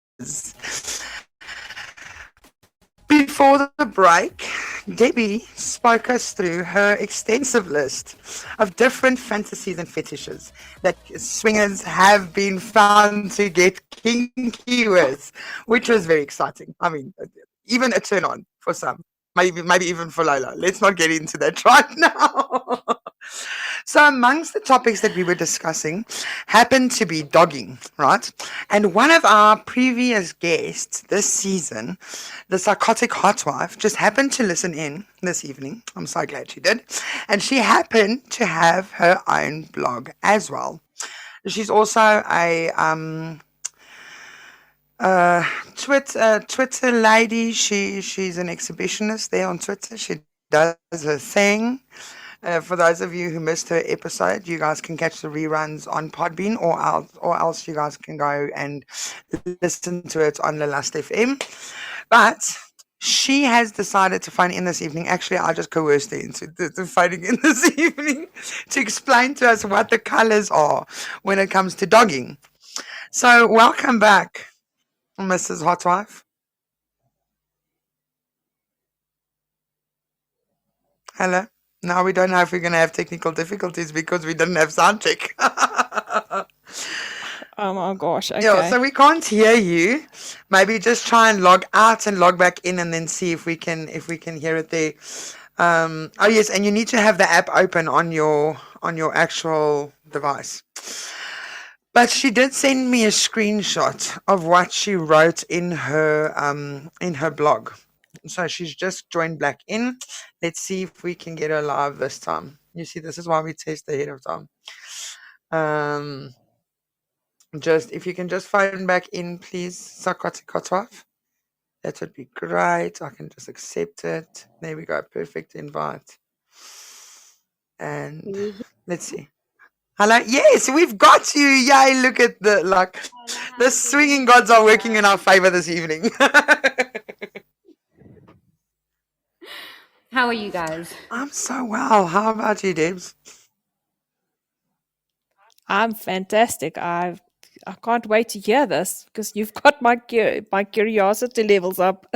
Before the break, Debbie spoke us through her extensive list of different fantasies and fetishes that swingers have been found to get kinky with, which was very exciting. I mean, even a turn on for some, maybe even for Lola. Let's not get into that right now. So, amongst the topics that we were discussing happened to be dogging, right? And one of our previous guests this season, the psychotic hot wife, just happened to listen in this evening. I'm so glad she did. And she happened to have her own blog as well. She's also a Twitter lady. She's an exhibitionist there on Twitter. She does her thing. For those of you who missed her episode, you guys can catch the reruns on Podbean, or else you guys can go and listen to it on the Last FM. But she has decided to phone in this evening. Actually, I just coerced her into phoning in this evening to explain to us what the colors are when it comes to dogging. So, welcome back, Mrs. Hotwife. Hello. Now we don't know if we're going to have technical difficulties because we didn't have sound check. Oh my gosh. Okay. Yeah, so we can't hear you. Maybe just try and log out and log back in and then see if we can hear it there. Oh yes, and you need to have the app open on your actual device. But she did send me a screenshot of what she wrote in her blog. So she's just joined back in. Let's see if we can get her live this time. You see, this is why we test ahead of time. Just if you can just phone back in, please, Psychotic Hotwife. That would be great. I can just accept it. There we go. Perfect invite. And let's see. Hello. Yes, we've got you. Yay! Look at the swinging gods are working in our favor this evening. How are you guys? I'm so well. How about you, Debs? I'm fantastic. I can't wait to hear this because you've got my curiosity levels up.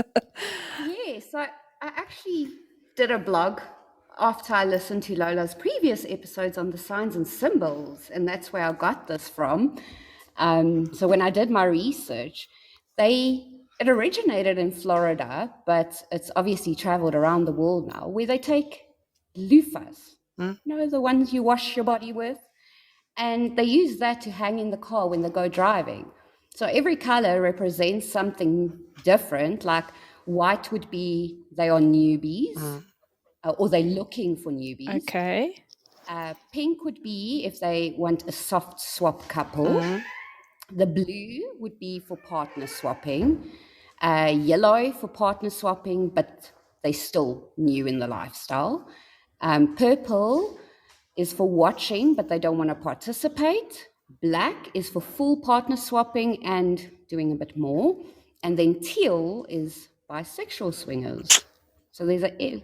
Yes, I actually did a blog after I listened to Lola's previous episodes on the signs and symbols, and that's where I got this from. So when I did my research, it originated in Florida, but it's obviously traveled around the world now, where they take loofahs, the ones you wash your body with, and they use that to hang in the car when they go driving. So every color represents something different. Like white would be they are newbies, or they're looking for newbies. Okay. Pink would be if they want a soft swap couple. The blue would be for partner swapping. Yellow for partner swapping, but they're still new in the lifestyle. Purple is for watching, but they don't want to participate. Black is for full partner swapping and doing a bit more. And then teal is bisexual swingers. So there's you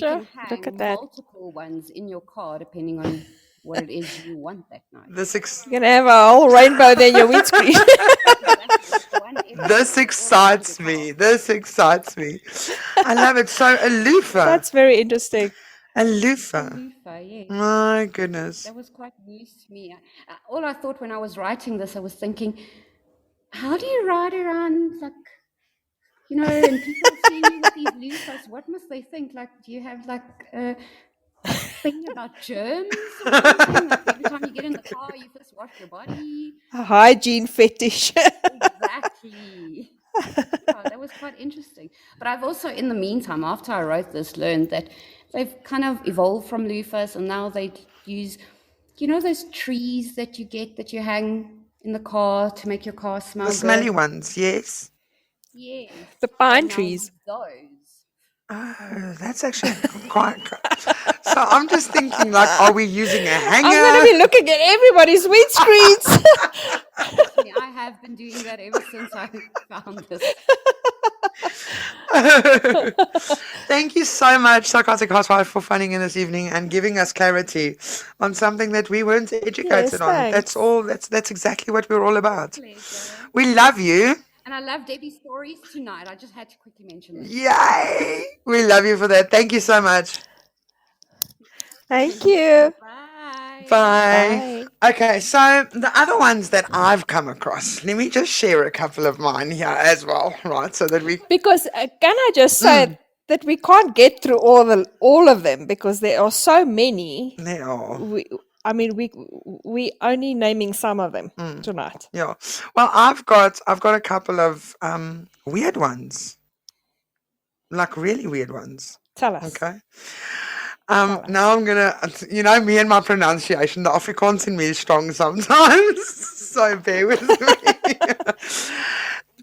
can hang multiple ones in your car depending on what it is you want that night. You're going to have a whole rainbow there in your windscreen. This excites me. I love it. So a loofah. That's very interesting. A loofah. Yes. My goodness. That was quite news to me. All I thought when I was writing this, I was thinking, how do you ride around and people see you with these loofahs, what must they think? Like, do you have a thing about germs or something? Like every time you get in the car, you first wash your body. A hygiene fetish. Exactly. Yeah, that was quite interesting. But I've also, in the meantime, after I wrote this, learned that they've kind of evolved from loofahs, and now they use, those trees that you get that you hang in the car to make your car smell good. The smelly ones, yes. Yes. The pine trees. Those. Oh, that's actually quite. So I'm just thinking, are we using a hanger? I'm going to be looking at everybody's windscreens. I have been doing that ever since I found this. Thank you so much, Psychotic Housewife, for phoning in this evening and giving us clarity on something that we weren't educated Yes, on. That's thanks. all. That's exactly what we're all about. Pleasure. We love you. And I love Debbie's stories tonight. I just had to quickly mention that. Yay! We love you for that. Thank you so much. Thank you. Bye. Bye. Bye. Okay, so the other ones that I've come across, let me just share a couple of mine here as well, right? So that we. Because can I just say that we can't get through all of them because there are so many. They are. We only naming some of them tonight. Yeah. Well, I've got a couple of weird ones. Like really weird ones. Tell us. Okay. Tell us. Now I'm gonna, me and my pronunciation, the Afrikaans in me is strong sometimes, so bear with me.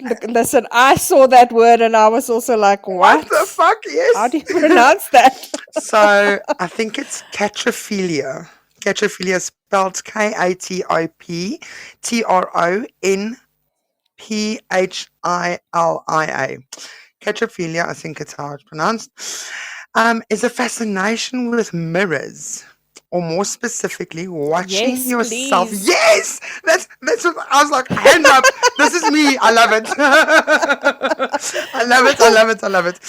Look, listen, I saw that word and I was also like, what? The fuck? Yes. How do you pronounce that? So I think it's catrophilia. Catrophilia spelled Katrophilia. Catrophilia, I think it's how it's pronounced, is a fascination with mirrors, or more specifically, watching Yes, yourself. please. Yes, that's what I was like. Hand up. This is me. I love it. I love it. I love it. I love it.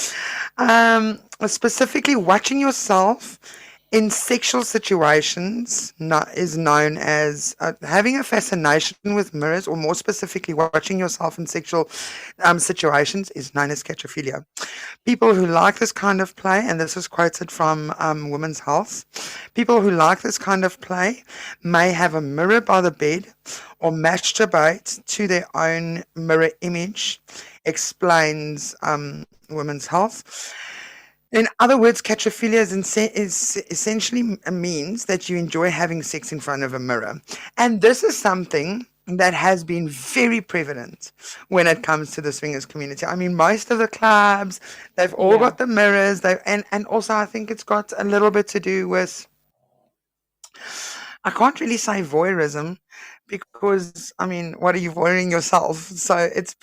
Specifically, watching yourself in sexual situations is known as having a fascination with mirrors, or more specifically, watching yourself in sexual situations is known as catrophilia. People who like this kind of play, and this is quoted from Women's Health, people who like this kind of play may have a mirror by the bed or masturbate to their own mirror image, explains Women's Health. In other words, catrophilia is essentially means that you enjoy having sex in front of a mirror. And this is something that has been very prevalent when it comes to the swingers community. I mean, most of the clubs, they've all got the mirrors. And also I think it's got a little bit to do with, I can't really say voyeurism, because I mean, what are you voyeuring yourself? So it's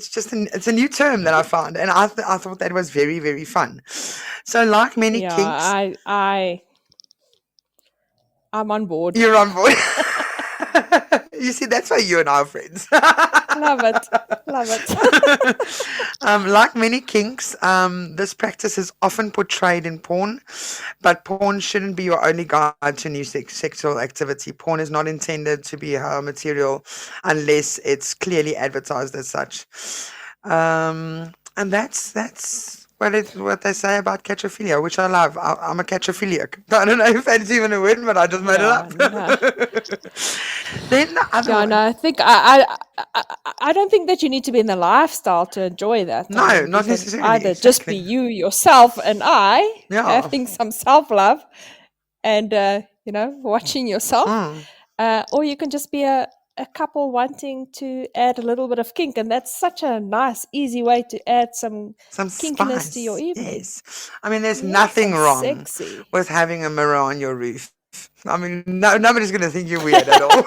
just it's a new term that I found, and I thought that was very, very fun. So like many kinks, I'm on board. you're on board. You see, that's why you and I are friends. Love it. Love it. Like many kinks, this practice is often portrayed in porn, but porn shouldn't be your only guide to new sexual activity. Porn is not intended to be material unless it's clearly advertised as such. And that's what they say about catrophilia, which I love. I'm a catrophiliac. I don't know if that's even a word, but I just made it up. Then the other one. No, I think I don't think that you need to be in the lifestyle to enjoy that. No, not necessarily. Either just be you, yourself, and having some self-love and watching yourself, or you can just be a couple wanting to add a little bit of kink, and that's such a nice, easy way to add some kinkiness spice to your evening. Yes, I mean, there's nothing wrong with having a mirror on your roof. I mean, nobody's going to think you're weird at all.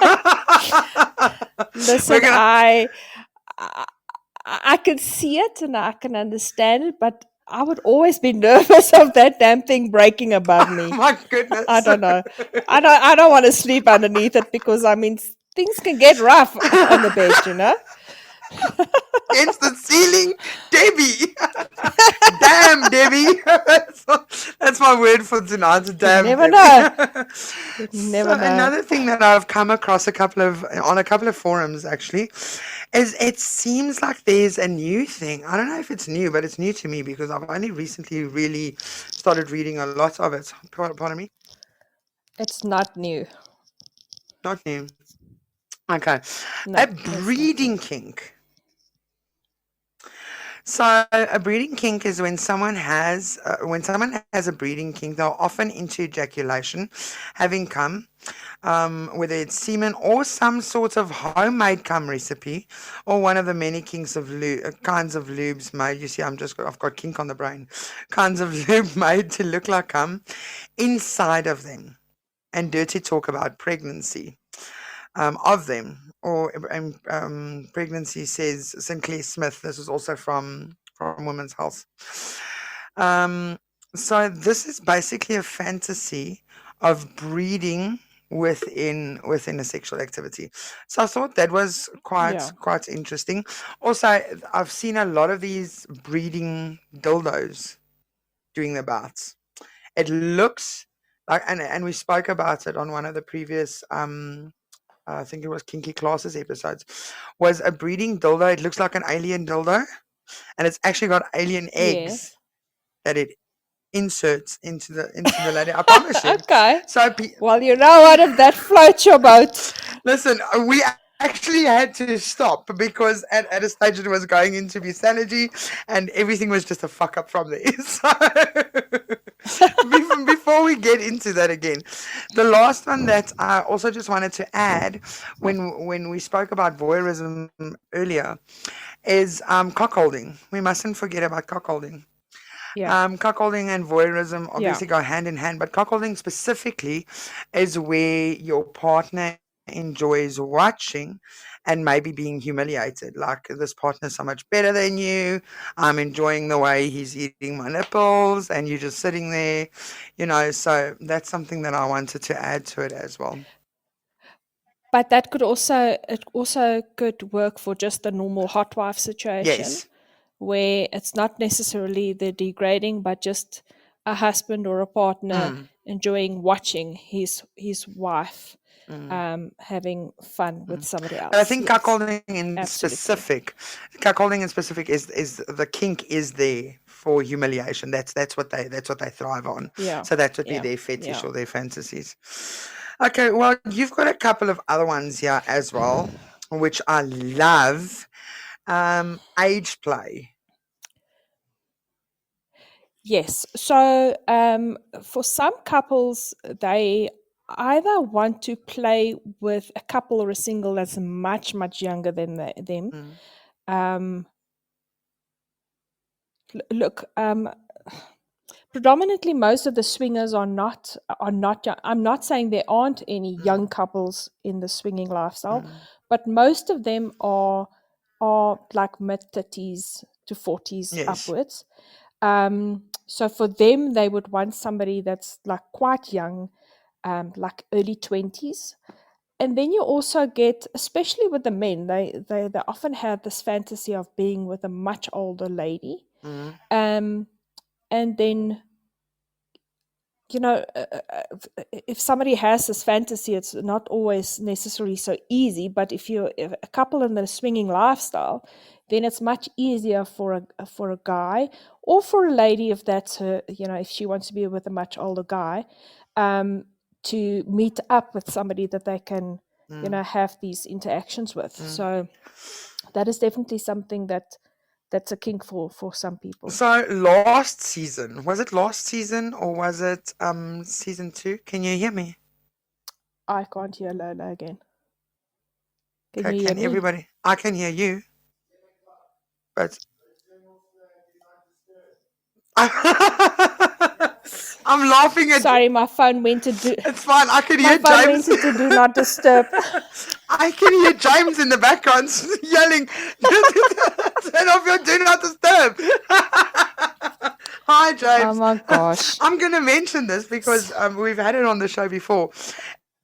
Listen, I can see it and I can understand it, but I would always be nervous of that damn thing breaking above me. Oh my goodness. I don't know. I don't want to sleep underneath it because, I mean, things can get rough on the bed, Against the ceiling, Debbie. Damn, Debbie. That's my word for tonight. Damn. You never know. Never know. Another thing that I've come across on a couple of forums actually is it seems like there's a new thing. I don't know if it's new, but it's new to me because I've only recently really started reading a lot of it. Pardon me? It's not new. Not new. Okay. No, a breeding kink. So a breeding kink is when someone has a breeding kink, they're often into ejaculation, having cum, whether it's semen or some sort of homemade cum recipe, or one of the many kinks of kinds of lubes made. You see, I've got kink on the brain. Kinds of lube made to look like cum inside of them, and dirty talk about pregnancy of them. Or pregnancy, says Sinclair Smith. This is also from from Women's Health. Um, so this is basically a fantasy of breeding within a sexual activity. So I thought that was Yeah. quite interesting. Also, I've seen a lot of these breeding dildos doing the bouts. It looks like, and we spoke about it on one of the previous I think it was Kinky Classes episodes, was a breeding dildo. It looks like an alien dildo, and it's actually got alien eggs Yes. that it inserts into the lady. I promise you. Okay. So Well, you know what? If that floats your boat. listen, we actually had to stop because at a stage it was going into bestiality and everything was just a fuck up from there. So before we get into that again, the last one that I also just wanted to add when we spoke about voyeurism earlier is cockholding. We mustn't forget about cockholding. Yeah. Cuckolding and voyeurism Yeah. obviously go hand in hand, but cuckolding specifically is where your partner enjoys watching and maybe being humiliated. Like, this partner's so much better than you. I'm enjoying the way he's eating my nipples, and you're just sitting there, So that's something that I wanted to add to it as well. But that could also could work for just a normal hot wife situation. Yes. Where it's not necessarily the degrading, but just a husband or a partner enjoying watching his wife having fun with somebody else. But I think Yes, cuckolding in absolutely. specific is the kink is there for humiliation. That's what they thrive on. Yeah. So that's what their fetish or their fantasies. Okay, well, you've got a couple of other ones here as well, which I love. Age play. Yes. So for some couples, they either want to play with a couple or a single that's much, much younger than them. Look, predominantly most of the swingers are not young. I'm not saying there aren't any young couples in the swinging lifestyle, but most of them are like mid-30s to 40s upwards. So for them, they would want somebody that's like quite young, like early 20s. And then you also get, especially with the men, they often have this fantasy of being with a much older lady. And then, if somebody has this fantasy, it's not always necessarily so easy. But if a couple in the swinging lifestyle, then it's much easier for a guy or for a lady, if that's her, if she wants to be with a much older guy, to meet up with somebody that they can, have these interactions with. So that is definitely something that's a kink for some people. So last season, was it last season or was it season 2? Can you hear me? I can't hear Lola again. Can Okay, you hear me? everybody? I can hear you. But I'm laughing at. Sorry, my phone went to do. It's fine. I can hear My phone James. went to do not disturb. I can hear James in the background yelling, "Turn off your do not disturb." Hi, James. Oh my gosh. I'm going to mention this because we've had it on the show before.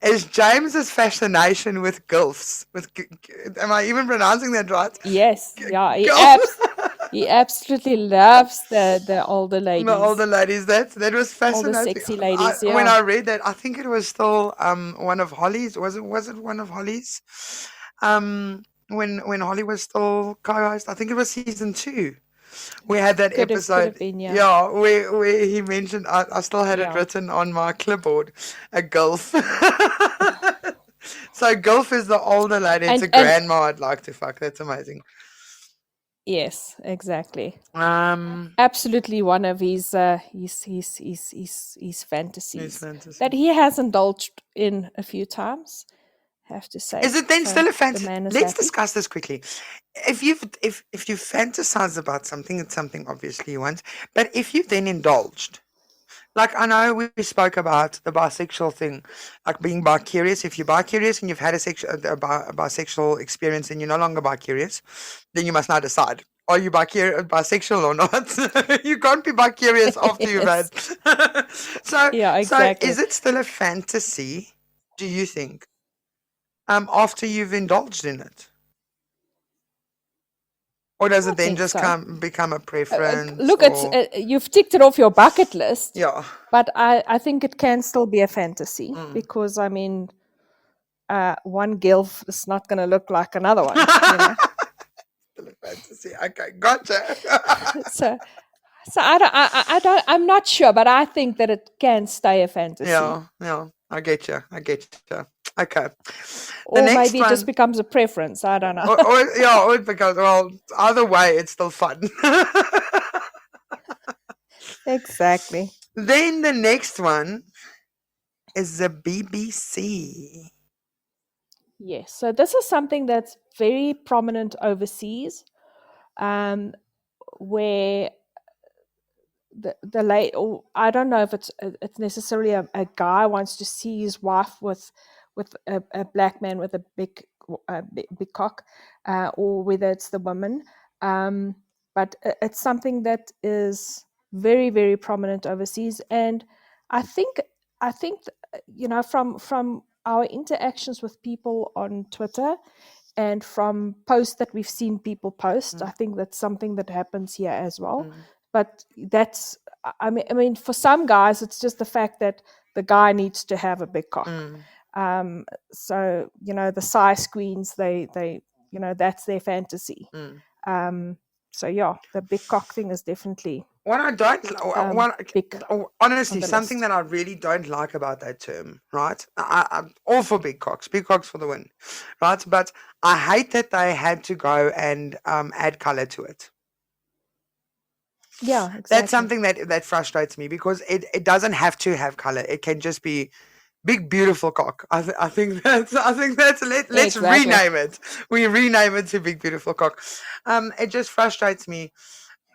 Is James's fascination with gilfs? Am I even pronouncing that right? Yes. Yeah. He absolutely loves the older ladies. The older ladies. That was fascinating. All the sexy ladies. When I read that, I think it was still one of Holly's. Was it one of Holly's? When Holly was still co-host, I think it was season 2. We had that episode. Could have been, yeah. Where he mentioned. I still had it written on my clipboard. A gilf. So gilf is the older lady. It's a grandma I'd like to fuck. That's amazing. Yes, exactly. Absolutely one of his fantasies that he has indulged in a few times. Have to say. Is it then still a fantasy? Let's discuss this quickly. If you fantasize about something, it's something obviously you want. But if you've then indulged, like I know we spoke about the bisexual thing, like being bi-curious. If you're bi-curious and you've had a bisexual experience and you're no longer bi-curious, then you must now decide: are you bisexual or not? You can't be bi-curious after you've had. So, Yeah, so exactly. is it still a fantasy, do you think, after you've indulged in it? Or does I it then think just so. become a preference? Look, it's Or you've ticked it off your bucket list, yeah, but I think it can still be a fantasy Mm. because I mean, one gilf is not going to look like another one, you know. still a fantasy. Okay, gotcha. So I'm not sure, but I think that it can stay a fantasy, Yeah, I get you. Okay. The or next maybe it just one, becomes a preference. I don't know. or it becomes, well, either way, it's still fun. Exactly. Then the next one is the BBC. Yes. So this is something that's very prominent overseas, where the late, or I don't know if it's necessarily a guy wants to see his wife with a black man with a big cock, or whether it's the woman. But it's something that is very, very prominent overseas, and I think you know, from our interactions with people on Twitter and from posts that we've seen people post, I think that's something that happens here as well. But that's, I mean, for some guys, it's just the fact that the guy needs to have a big cock. So you know, the size queens, they you know, that's their fantasy. So yeah, the big cock thing is definitely What I don't, big honestly, on the something list. that I really don't like about that term, right? I'm all for big cocks for the win, right? But I hate that they had to go and add color to it. Yeah, exactly. That's something that frustrates me because it doesn't have to have color. It can just be big, beautiful cock. I think that's let's Exactly. rename it. We rename it to big, beautiful cock. It just frustrates me.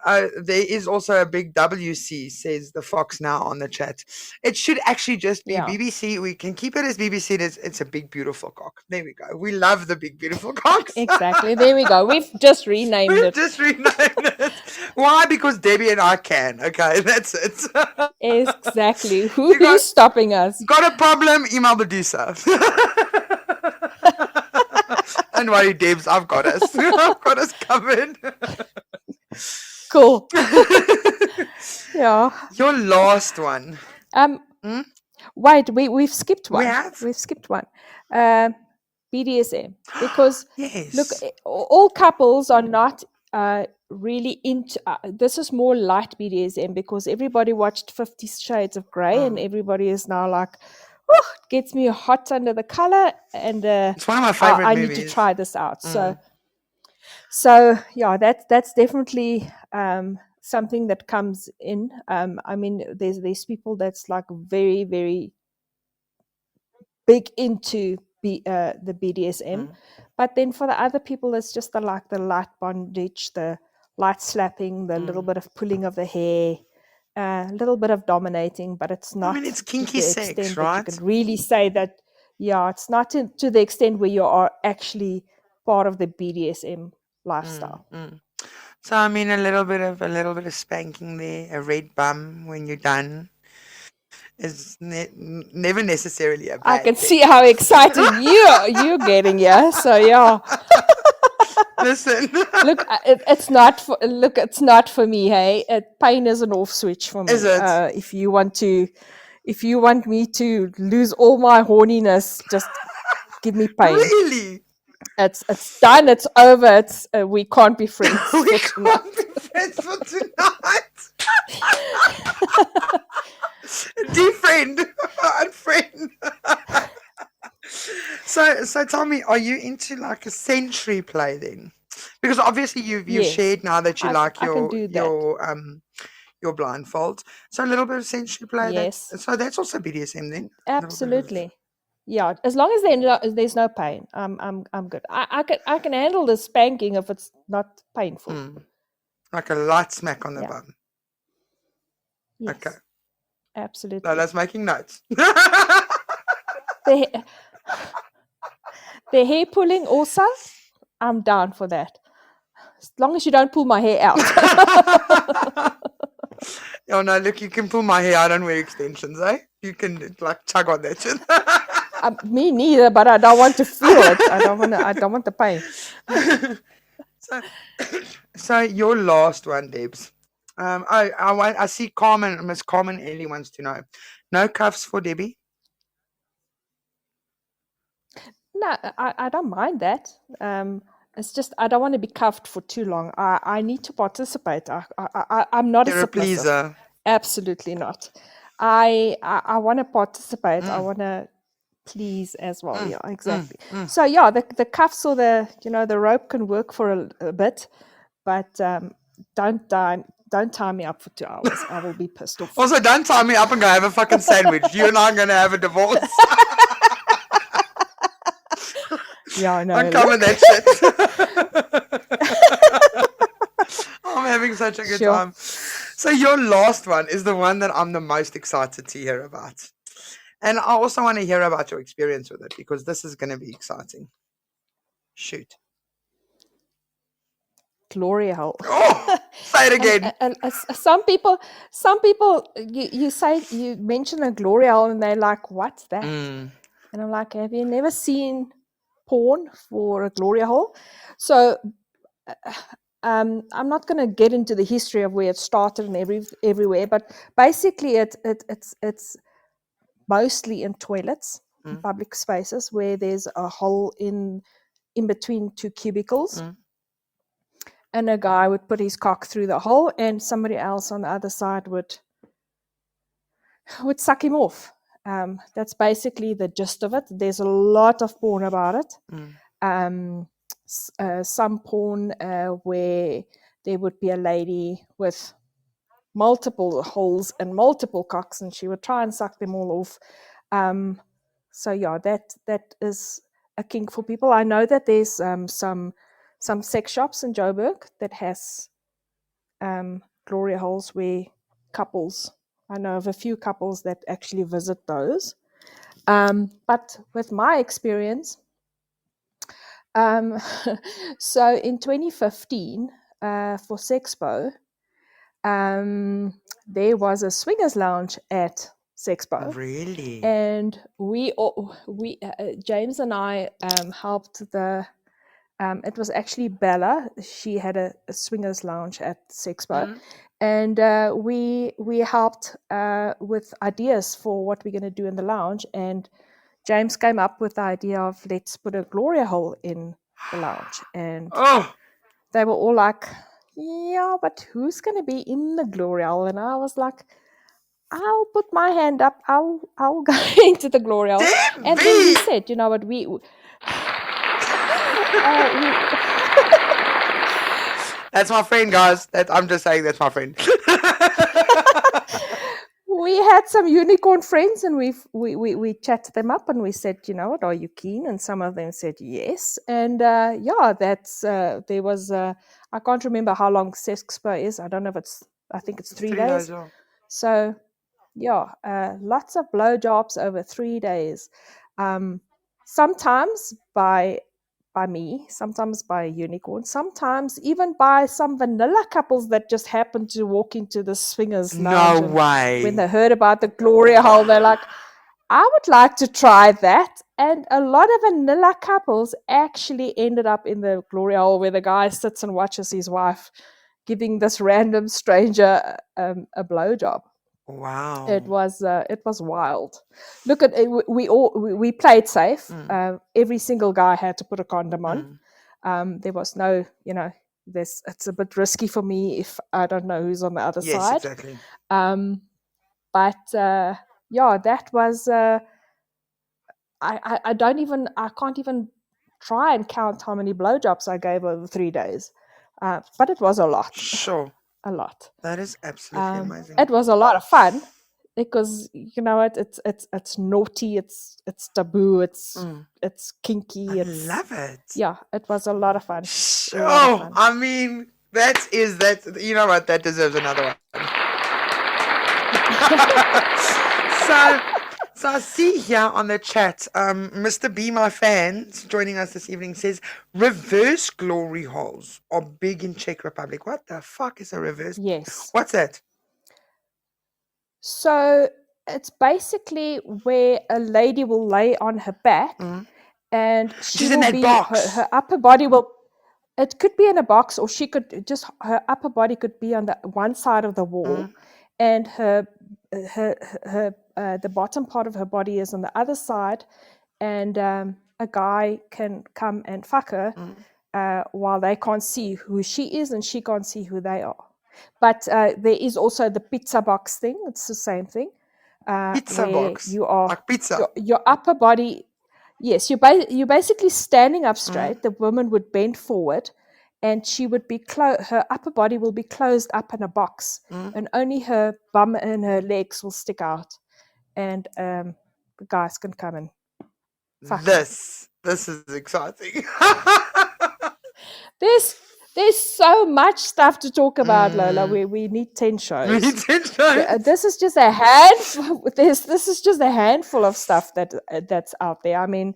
There is also a big WC, says the Fox now on the chat. It should actually just be Yeah. BBC. We can keep it as BBC. It's a big, beautiful cock. There we go. We love the big, beautiful cocks. Exactly. There we go. We've just renamed We've it. just renamed it. Why? Because Debbie and I can. Okay, that's it. Exactly. Who's stopping us? Got a problem? Email Medusa. Don't worry, Debs. I've got us. I've got us covered. Cool. Yeah. Your last one. Wait, we've skipped one. We have? We've skipped one. BDSM. Because yes. look, all couples are not really into this is more light BDSM because everybody watched 50 Shades of Grey and everybody is now like, oh, it gets me hot under the collar and it's one of my favorite I movies. need to try this out. So yeah, that's definitely something that comes in. I mean, there's people that's like very, very big into the BDSM, but then for the other people, it's just the light bondage, the light slapping, the little bit of pulling of the hair, a little bit of dominating, but it's not. I mean, it's kinky to the sex, extent right? that you can really say that. Yeah, it's not to the extent where you are actually part of the BDSM lifestyle. So I mean, a little bit of spanking there, a red bum when you're done is never necessarily a bad I can thing. see how excited you're getting, yeah. So yeah. Listen, look, it's not for me. Hey, pain is an off switch for me. Is it? If you want me to lose all my horniness, just give me pain. Really? It's done. It's over. It's we can't be friends. We can't be friends for tonight. Defriend, unfriend. So tell me, are you into like a century play then? Because obviously you've Yes. shared now that you like I can do that. your blindfold. So a little bit of century play. Yes. So that's also BDSM then. Absolutely. Yeah, as long as there's no pain, I'm good. I can handle the spanking if it's not painful. Like a light smack on the bum. Yes. Okay. Absolutely. No, that's making notes. The hair pulling also, I'm down for that. as long as you don't pull my hair out. Oh no, look, you can pull my hair. I don't wear extensions, eh? You can like tug on that shit. Me neither, but I don't want to feel it. I don't want the pain. So your last one, Debs. I see Miss Carmen Ellie wants to know. No cuffs for Debbie? No, I don't mind that. It's just I don't want to be cuffed for too long. I need to participate. I'm not You're a a submissive. pleaser. Absolutely not. I want to participate. I want to please as well. Yeah, exactly. So yeah, the cuffs or the rope can work for a bit, but don't tie me up for 2 hours. I will be pissed off. Also, don't tie me up and go have a fucking sandwich. You and I are going to have a divorce. Yeah, I know. I'm coming that shit. I'm having such a good time. So your last one is the one that I'm the most excited to hear about. And I also want to hear about your experience with it because this is going to be exciting. Shoot. Glory hole. Oh, say it again. And some people, you mention a glory hole and they're like, what's that? And I'm like, have you never seen porn for a glory hole? So I'm not going to get into the history of where it started and everywhere, but basically it's mostly in toilets, in public spaces where there's a hole in between two cubicles. And a guy would put his cock through the hole and somebody else on the other side would suck him off. That's basically the gist of it. There's a lot of porn about it. Some porn where there would be a lady with multiple holes and multiple cocks and she would try and suck them all off. So yeah, that is a kink for people. I know that there's some sex shops in Joburg that has glory holes where couples, I know of a few couples that actually visit those. But with my experience, so in 2015 for Sexpo, there was a swingers lounge at Sexpo. Really? And we James and I helped the. It was actually Bella. She had a swingers lounge at Sexpo, and we helped with ideas for what we're going to do in the lounge. And James came up with the idea of let's put a glory hole in the lounge, and they were all like, "Yeah, but who's going to be in the glory hole?" And I was like, "I'll put my hand up. I'll go into the glory hole." And then he said, "You know what? That's my friend, guys. I'm just saying that's my friend. We had some unicorn friends and we chatted them up and we said, you know what, are you keen? And some of them said yes. And there was, I can't remember how long Sexpo is. I don't know if I think it's 3 days. Yeah. So yeah, lots of blowjobs over 3 days. Sometimes by me, sometimes by a unicorn, sometimes even by some vanilla couples that just happened to walk into the swingers lounge. No way. When they heard about the glory hole, they're like, I would like to try that. And a lot of vanilla couples actually ended up in the glory hole where the guy sits and watches his wife giving this random stranger a blowjob. Wow. It was wild. Look at it, we played safe. Every single guy had to put a condom on. There was no, it's a bit risky for me if I don't know who's on the other side. Yes, exactly. That was I can't even try and count how many blowjobs I gave over 3 days. But it was a lot. Sure. A lot. That is absolutely amazing. It was a lot of fun because it's naughty, it's taboo, it's kinky. I love it. Yeah, it was a lot of fun. Oh, I mean, that you know what, that deserves another one. So I see here on the chat, Mr. B, my fan, joining us this evening, says reverse glory holes are big in Czech Republic. What the fuck is a reverse? Yes. What's that? So it's basically where a lady will lay on her back and she She's will in that be, box. her upper body will, it could be in a box, or she could just, her upper body could be on the one side of the wall and the bottom part of her body is on the other side, and a guy can come and fuck her while they can't see who she is and she can't see who they are. But there is also the pizza box thing. It's the same thing. Pizza where box. you are Like pizza. your upper body. Yes, you're basically standing up straight. The woman would bend forward, and she would be her upper body will be closed up in a box, and only her bum and her legs will stick out, and the guys can come and fuck her. This is exciting. There's so much stuff to talk about, Lola. We need 10 shows. We need 10 shows. This is just a handful. This is just a handful of stuff that's out there. I mean,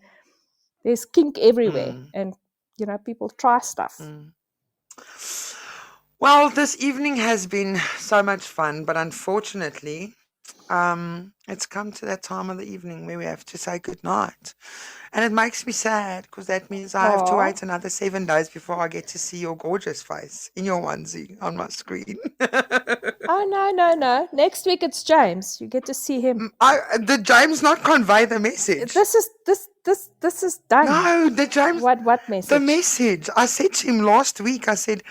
there's kink everywhere, and people try stuff. Well, this evening has been so much fun, but unfortunately, it's come to that time of the evening where we have to say goodnight. And it makes me sad because that means I have to wait another 7 days before I get to see your gorgeous face in your onesie on my screen. Oh, no. Next week it's James. You get to see him. Did James not convey the message? This is done. No, the James. What message? The message. I said to him last week, I said,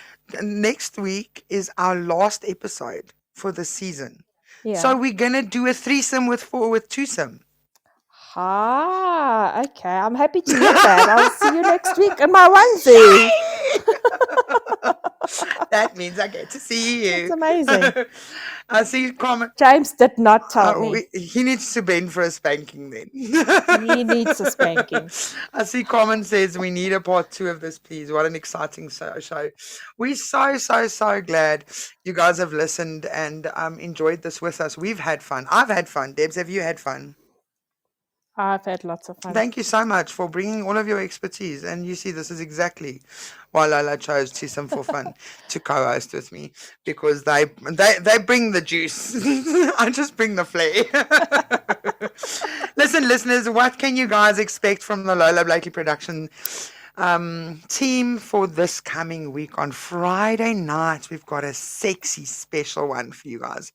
next week is our last episode for the season. Yeah. So we're going to do a threesome with twosome. Ah, okay. I'm happy to hear that. I'll see you next week in my onesie. That means I get to see you. It's amazing. I see comment. James did not tell me. He needs to bend for a spanking then. He needs a spanking. I see comment says we need a part 2 of this, please. What an exciting show. We're so glad you guys have listened and enjoyed this with us. We've had fun. I've had fun. Debs, have you had fun? I've had lots of fun. Thank you so much for bringing all of your expertise. And you see, this is exactly why Lola chose Twosome for Fun to co-host with me, because they bring the juice. I just bring the flair. Listen, listeners, what can you guys expect from the Lola Blakely production team for this coming week? On Friday night, we've got a sexy special one for you guys.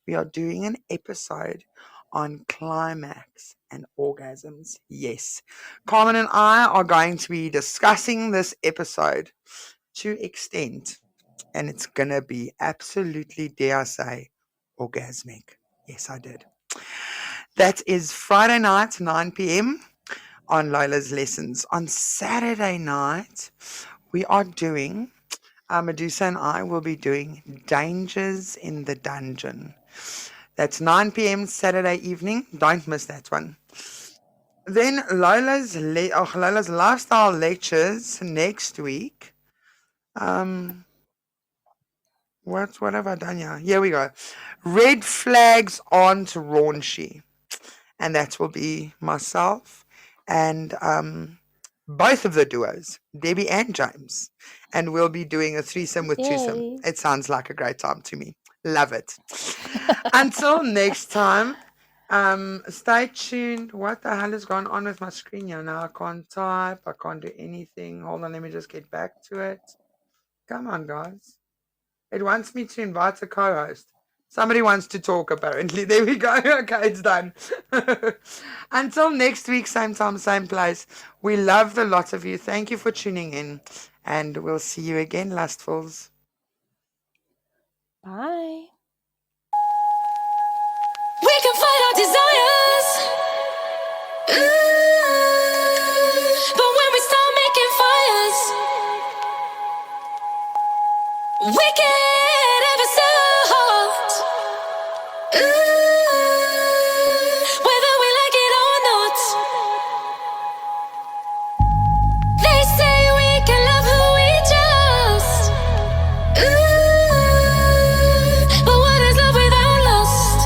We are doing an episode on climax and orgasms. Yes, Carmen and I are going to be discussing this episode to extent, and it's gonna be absolutely, dare I say, orgasmic. Yes, I did. That is Friday night, 9 p.m. on Lola's Lessons. On Saturday night, we are doing, Medusa and I will be doing Dangers in the Dungeon. That's 9 p.m. Saturday evening. Don't miss that one. Then Lola's lifestyle lectures next week. What have I done here? Here we go. Red flags aren't raunchy. And that will be myself and both of the duos, Debbie and James. And we'll be doing a threesome with twosome. It sounds like a great time to me. Love it. Until next time, stay tuned. What the hell has gone on with my screen here now? I can't type. I can't do anything. Hold on, let me just get back to it. Come on, guys. It wants me to invite a co-host. Somebody wants to talk, apparently. There we go. Okay, it's done. Until next week, same time, same place. We love the lot of you. Thank you for tuning in. And we'll see you again, Lustfuls. Bye. We can fight our desires. But when we start making fires, we get ever so hot. Whether we like it or not. They say we can love who we just. But what is love without lust?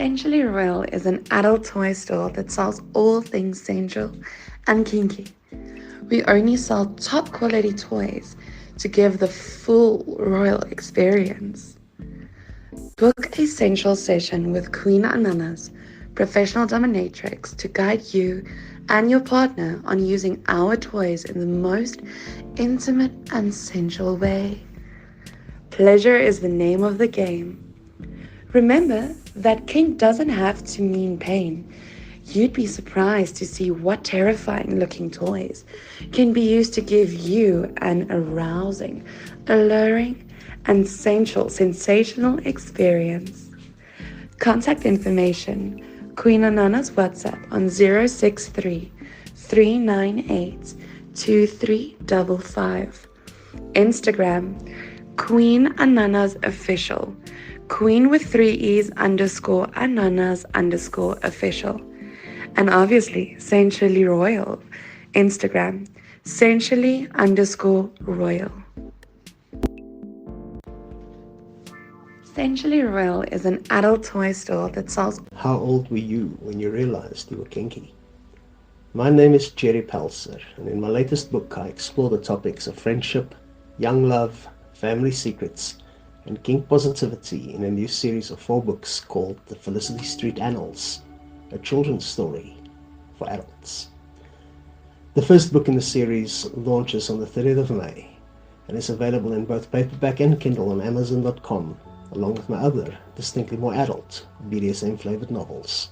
Essentially Royal is an adult toy store that sells all things sensual and kinky. We only sell top quality toys to give the full royal experience. Book a sensual session with Queen Ananas, professional dominatrix, to guide you and your partner on using our toys in the most intimate and sensual way. Pleasure is the name of the game. Remember that kink doesn't have to mean pain. You'd be surprised to see what terrifying looking toys can be used to give you an arousing, alluring, and sensational experience. Contact information: Queen Anana's WhatsApp on 063 398 2355. Instagram, Queen Ananas Official. Queen with 3 E's _ Ananas _ official. And obviously, Sensually Royal. Instagram, Sensually _ Royal. Sensually Royal is an adult toy store that sells. How old were you when you realized you were kinky? My name is Jerry Pelser, and in my latest book I explore the topics of friendship, young love, family secrets, and kink positivity in a new series of 4 books called The Felicity Street Annals, a children's story for adults. The first book in the series launches on the 30th of May and is available in both paperback and Kindle on Amazon.com, along with my other, distinctly more adult, BDSM-flavored novels.